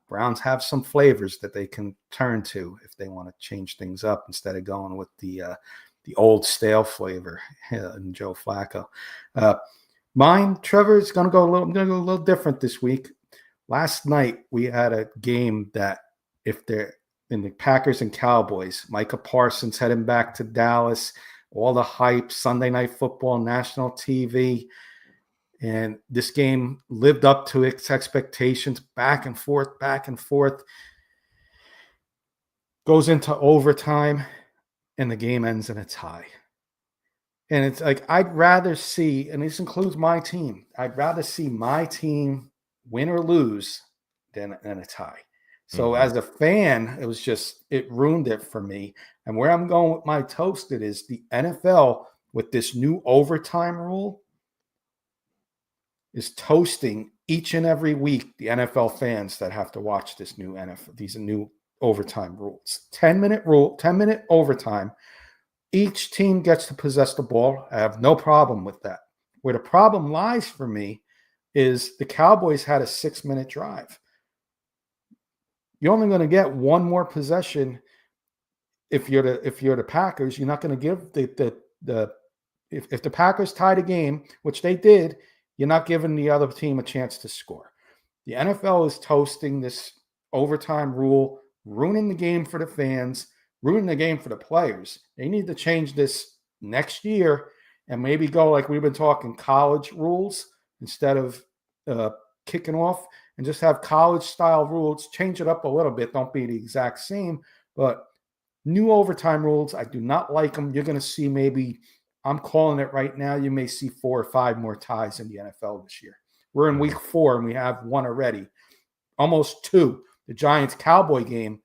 Browns have some flavors that they can turn to if they want to change things up instead of going with the old stale flavor and Joe Flacco. Mine, Trevor, is going to go a little different this week. Last night we had a game that, if they're in the Packers and Cowboys, Micah Parsons heading back to Dallas, all the hype, Sunday Night Football, national TV. And this game lived up to its expectations, back and forth, goes into overtime, and the game ends in a tie. And it's like, I'd rather see, and this includes my team, I'd rather see my team win or lose than a tie. So as a fan, it ruined it for me. And where I'm going with my toasted is the NFL with this new overtime rule is toasting each and every week the NFL fans that have to watch these new overtime rules. 10-minute overtime. Each team gets to possess the ball. I have no problem with that. Where the problem lies for me is the Cowboys had a 6-minute drive. You're only going to get one more possession if you're the Packers. You're not going to give if the Packers tie the game, which they did, you're not giving the other team a chance to score. The NFL is toasting this overtime rule, ruining the game for the fans. ruining the game for the players. They need to change this next year and maybe go like we've been talking college rules instead of kicking off, and just have college style rules. Change it up a little bit. Don't be the exact same, but new overtime rules. I do not like them. You're going to see maybe, I'm calling it right now, you may see 4 or 5 more ties in the NFL this year. We're in week 4 and we have one already. Almost 2. The Giants-Cowboy game,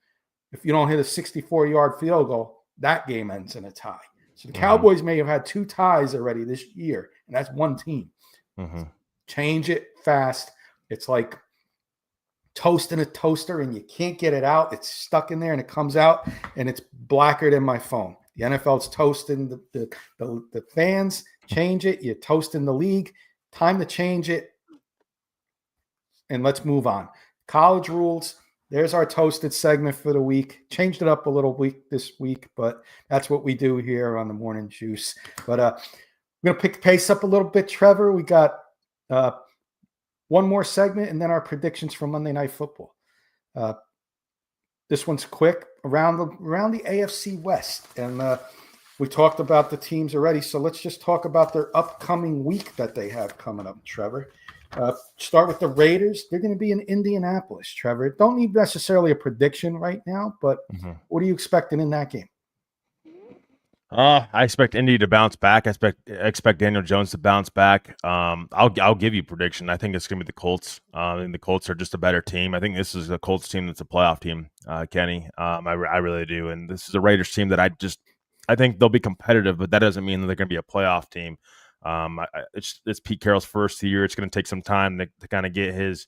if you don't hit a 64-yard field goal, that game ends in a tie. So the Cowboys may have had 2 ties already this year, and that's one team. Change it fast. It's like toasting a toaster and you can't get it out. It's stuck in there and it comes out and it's blacker than my phone. The NFL's toasting the fans. Change it. You're toasting the league. Time to change it. And let's move on. College rules. There's our toasted segment for the week. Changed it up a little this week, but that's what we do here on the Morning Juice. But we're going to pick the pace up a little bit, Trevor. We got one more segment and then our predictions for Monday Night Football. This one's quick, around the AFC West. And we talked about the teams already, so let's just talk about their upcoming week that they have coming up, Trevor. Start with the Raiders. They're going to be in Indianapolis, Trevor. Don't need necessarily a prediction right now, but what are you expecting in that game? I expect Indy to bounce back. I expect Daniel Jones to bounce back. I'll give you a prediction. I think it's going to be the Colts. I think the Colts are just a better team. I think this is a Colts team that's a playoff team, Kenny. I really do. And this is a Raiders team that I think they'll be competitive, but that doesn't mean that they're going to be a playoff team. It's Pete Carroll's first year. It's going to take some time to kind of get his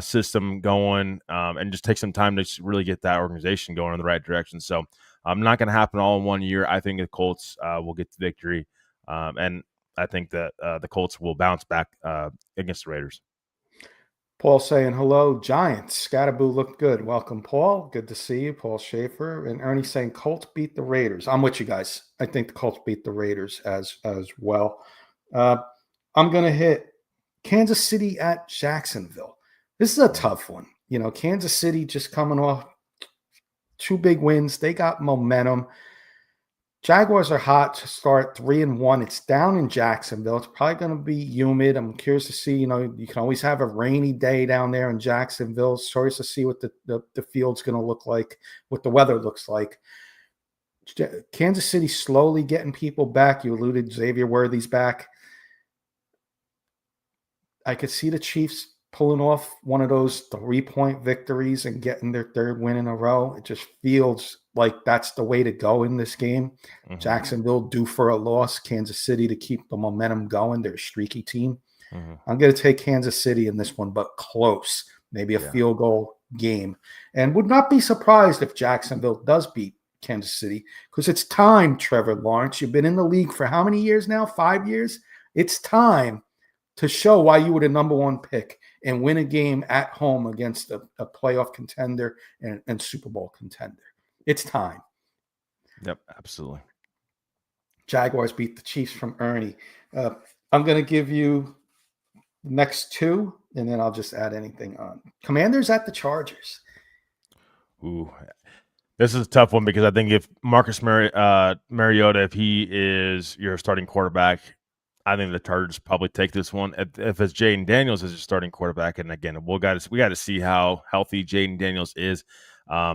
system going, and just take some time to really get that organization going in the right direction. So not going to happen all in one year. I think the Colts will get the victory, and I think that the Colts will bounce back against the Raiders. Paul saying hello, Giants. Scatterboo looked good. Welcome, Paul. Good to see you, Paul Schaefer. And Ernie saying Colts beat the Raiders. I'm with you guys. I think the Colts beat the Raiders as well. I'm going to hit Kansas City at Jacksonville. This is a tough one. You know, Kansas City just coming off 2 big wins. They got momentum. Jaguars are hot to start 3-1. It's down in Jacksonville. It's probably going to be humid. I'm curious to see, you know, you can always have a rainy day down there in Jacksonville. Curious to see what the field's going to look like, what the weather looks like. Kansas City slowly getting people back. You alluded Xavier Worthy's back. I could see the Chiefs pulling off one of those 3-point victories and getting their 3rd win in a row. It just feels like that's the way to go in this game. Jacksonville due for a loss. Kansas City to keep the momentum going. They're a streaky team. I'm going to take Kansas City in this one, but close. Maybe a field goal game. And would not be surprised if Jacksonville does beat Kansas City, because it's time, Trevor Lawrence. You've been in the league for how many years now? 5 years? It's time to show why you were the number 1 pick and win a game at home against a playoff contender and Super Bowl contender. It's time. Yep, absolutely. Jaguars beat the Chiefs from Ernie. I'm going to give you the next 2, and then I'll just add anything on. Commanders at the Chargers. Ooh, this is a tough one because I think if Marcus Mariota, if he is your starting quarterback, I think the Chargers probably take this one. If it's Jaden Daniels as your starting quarterback, and again, we got to see how healthy Jaden Daniels is.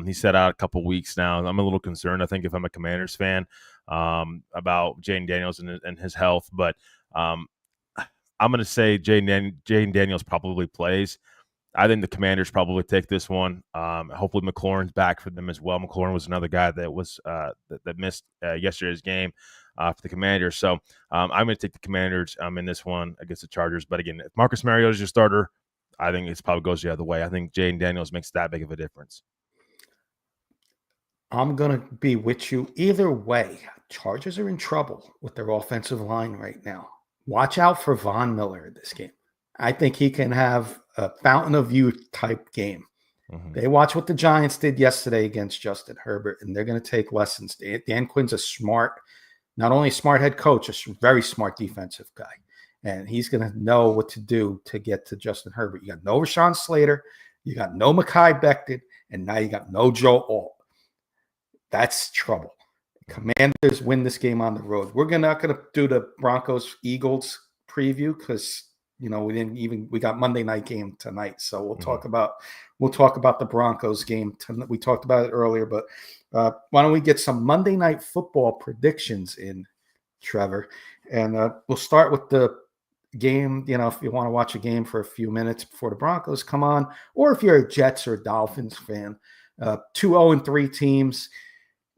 He sat out a couple weeks now. I'm a little concerned. I think if I'm a Commanders fan about Jaden Daniels and his health, but I'm going to say Jaden Daniels probably plays. I think the Commanders probably take this one. Hopefully McLaurin's back for them as well. McLaurin was another guy that was that missed yesterday's game for the Commanders. So I'm going to take the Commanders in this one against the Chargers. But again, if Marcus Mariota is your starter, I think it probably goes the other way. I think Jaden Daniels makes that big of a difference. I'm going to be with you either way. Chargers are in trouble with their offensive line right now. Watch out for Von Miller in this game. I think he can have a fountain of youth type game. They watch what the Giants did yesterday against Justin Herbert, and they're going to take lessons. Dan Quinn's not only a smart head coach, a very smart defensive guy. And he's going to know what to do to get to Justin Herbert. You got no Rashawn Slater, you got no Mekhi Becton, and now you got no Joe Alt. that's trouble. Commanders win this game on the road. We're not going to do the Broncos Eagles preview because we got Monday night game tonight, so we'll talk about the Broncos game tonight. We talked about it earlier, but why don't we get some Monday night football predictions in, Trevor? And we'll start with the game. If you want to watch a game for a few minutes before the Broncos come on, or if you're a Jets or Dolphins fan, 2-0-3 teams.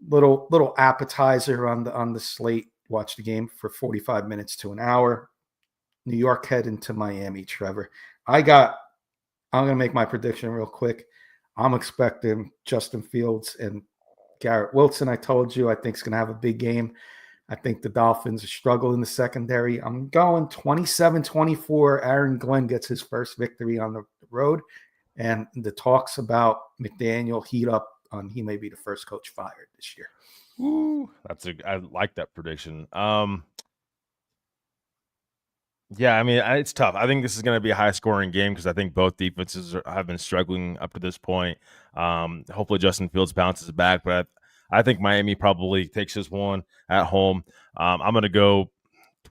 Little appetizer on the slate. Watch the game for 45 minutes to an hour. New York heading to Miami, Trevor. I'm going to make my prediction real quick. I'm expecting Justin Fields and Garrett Wilson. I told you I think is going to have a big game. I think the Dolphins are struggling in the secondary. I'm going 27-24. Aaron Glenn gets his first victory on the road. And the talks about McDaniel heat up on he may be the first coach fired this year. Ooh, I like that prediction. Yeah, I mean, it's tough. I think this is going to be a high-scoring game because I think both defenses have been struggling up to this point. Hopefully, Justin Fields bounces back, but I think Miami probably takes this one at home. I'm going to go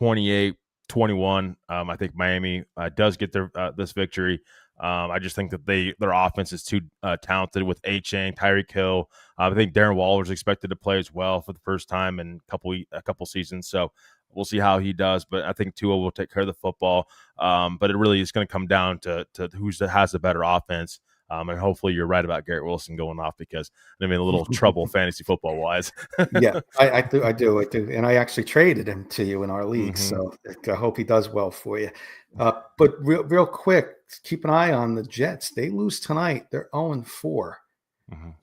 28-21. I think Miami does get this victory. I just think that their offense is too talented with A-Chain, Tyreek Hill. I think Darren Waller is expected to play as well for the first time in a couple seasons. So we'll see how he does. But I think Tua will take care of the football. But it really is going to come down to who has the better offense. And hopefully you're right about Garrett Wilson going off because I'm in a little trouble fantasy football wise. Yeah, I do. And I actually traded him to you in our league. So I hope he does well for you. But real quick, keep an eye on the Jets. They lose tonight. They're 0-4.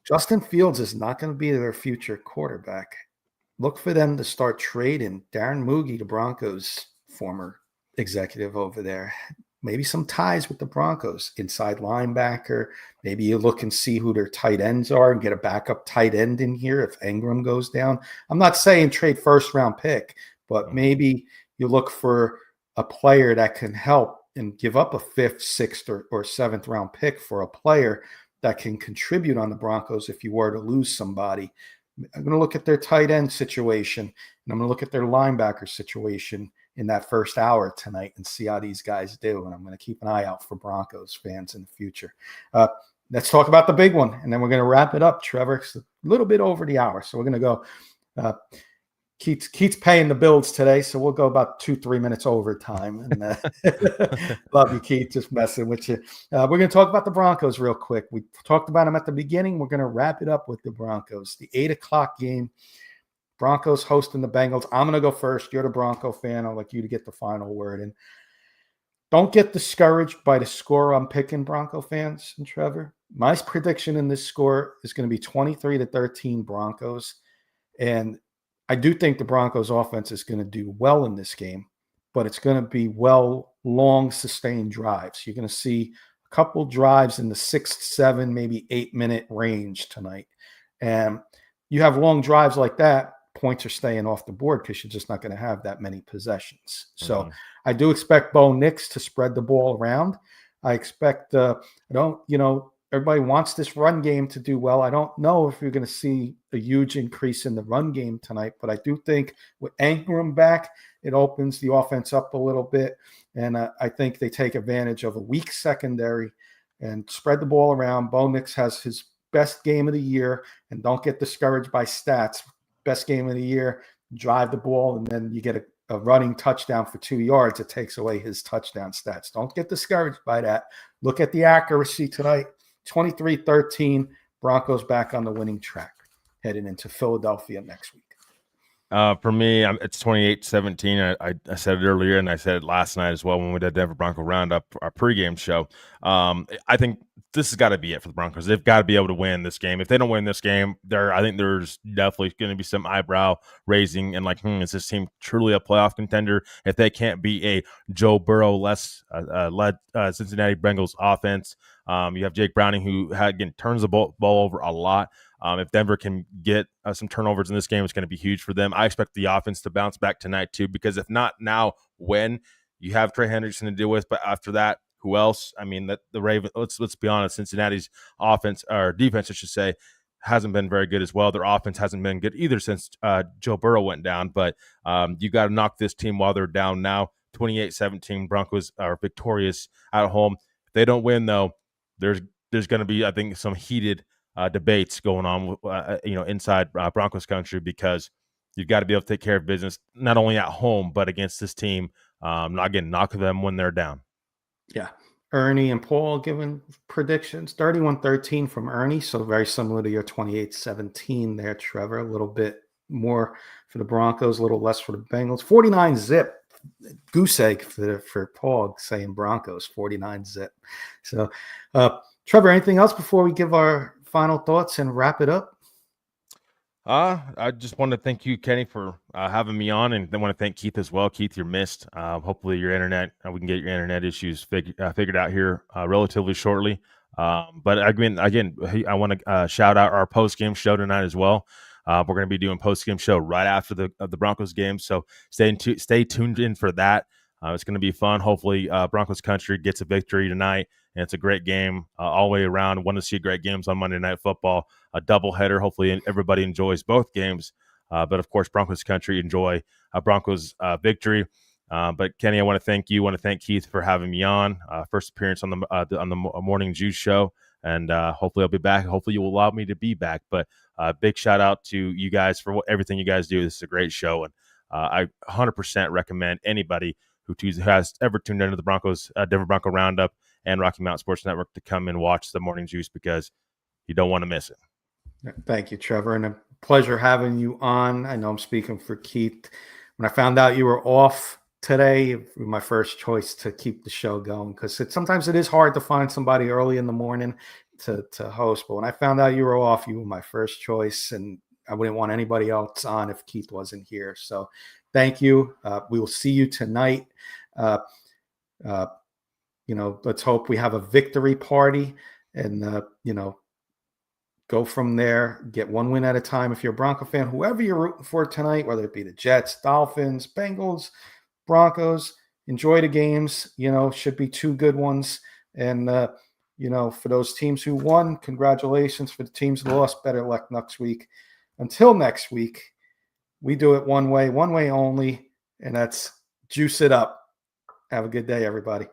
Justin Fields is not going to be their future quarterback. Look for them to start trading Darren Moogie, the Broncos former executive over there. Maybe some ties with the Broncos, inside linebacker. Maybe you look and see who their tight ends are and get a backup tight end in here if Ingram goes down. I'm not saying trade first-round pick, but maybe you look for a player that can help and give up a fifth, sixth, or seventh-round pick for a player that can contribute on the Broncos if you were to lose somebody. I'm going to look at their tight end situation, and I'm going to look at their linebacker situation in that first hour tonight and see how these guys do. And I'm going to keep an eye out for Broncos fans in the future. Let's talk about the big one, and then we're going to wrap it up, Trevor. It's a little bit over the hour, so we're going to go. Keith's paying the bills today, so we'll go about 2-3 minutes overtime. And love you, Keith. Just messing with you. We're going to talk about the Broncos real quick. We talked about them at the beginning. We're going to wrap it up with the Broncos. The 8:00 game. Broncos hosting the Bengals. I'm going to go first. You're the Bronco fan. I'd like you to get the final word. And don't get discouraged by the score I'm picking, Bronco fans and Trevor. My prediction in this score is going to be 23-13 Broncos. And I do think the Broncos offense is going to do well in this game, but it's going to be long, sustained drives. You're going to see a couple drives in the 6, 7, maybe 8-minute range tonight. And you have long drives like that, points are staying off the board because you're just not going to have that many possessions. So I do expect Bo Nix to spread the ball around. I expect everybody wants this run game to do well. I don't know if you're going to see a huge increase in the run game tonight, but I do think with Ingram back, it opens the offense up a little bit. And I think they take advantage of a weak secondary and spread the ball around. Bo Nix has his best game of the year, and don't get discouraged by stats. Best game of the year, drive the ball, and then you get a running touchdown for 2 yards. It takes away his touchdown stats. Don't get discouraged by that. Look at the accuracy tonight. 23-13, Broncos back on the winning track, heading into Philadelphia next week. For me, it's 28-17. I said it earlier, and I said it last night as well when we did Denver Bronco Roundup, our pregame show. I think this has got to be it for the Broncos. They've got to be able to win this game. If they don't win this game, I think there's definitely going to be some eyebrow raising and is this team truly a playoff contender if they can't be a Joe Burrow led Cincinnati Bengals offense? You have Jake Browning, who turns the ball over a lot. If Denver can get some turnovers in this game, it's going to be huge for them. I expect the offense to bounce back tonight too, because if not now, when? You have Trey Hendrickson to deal with, but after that, who else? I mean, the Ravens. Let's be honest. Cincinnati's offense or defense, I should say, hasn't been very good as well. Their offense hasn't been good either since Joe Burrow went down. But you got to knock this team while they're down now. 28-17, Broncos are victorious at home. If they don't win, though, there's going to be, I think, some heated debates going on, inside Broncos country, because you've got to be able to take care of business, not only at home, but against this team. Knock them when they're down. Yeah. Ernie and Paul giving predictions. 31-13 from Ernie, so very similar to your 28-17 there, Trevor. A little bit more for the Broncos, a little less for the Bengals. 49-zip. Goose egg for Paul saying Broncos, 49-zip. So, Trevor, anything else before we give our final thoughts and wrap it up? I just want to thank you, Kenny, for having me on, and I want to thank Keith as well. Keith, you're missed. Hopefully your internet, we can get your internet issues figured out here relatively shortly. But again, I want to shout out our post-game show tonight as well. We're going to be doing post-game show right after the Broncos game, so stay tuned in for that. It's going to be fun. Hopefully Broncos country gets a victory tonight, and it's a great game all the way around. Want to see great games on Monday Night Football, a doubleheader. Hopefully everybody enjoys both games. But, of course, Broncos country enjoy a Broncos victory. But, Kenny, I want to thank you. I want to thank Keith for having me on. First appearance on the Morning Juice show. And hopefully I'll be back. Hopefully you will allow me to be back. But big shout out to you guys for everything you guys do. This is a great show. And I 100% recommend anybody who has ever tuned into the Broncos, Denver Bronco Roundup and Rocky Mountain Sports Network to come and watch the Morning Juice, because you don't want to miss it. Thank you, Trevor. And a pleasure having you on. I know I'm speaking for Keith. When I found out you were off today, my first choice to keep the show going, because sometimes it is hard to find somebody early in the morning to host. But when I found out you were off, you were my first choice, and I wouldn't want anybody else on if Keith wasn't here. So thank you. We will see you tonight. Let's hope we have a victory party and, go from there, get one win at a time. If you're a Bronco fan, whoever you're rooting for tonight, whether it be the Jets, Dolphins, Bengals, Broncos, enjoy the games. Should be two good ones. And, for those teams who won, congratulations. For the teams who lost, better luck next week. Until next week, we do it one way only, and that's juice it up. Have a good day, everybody.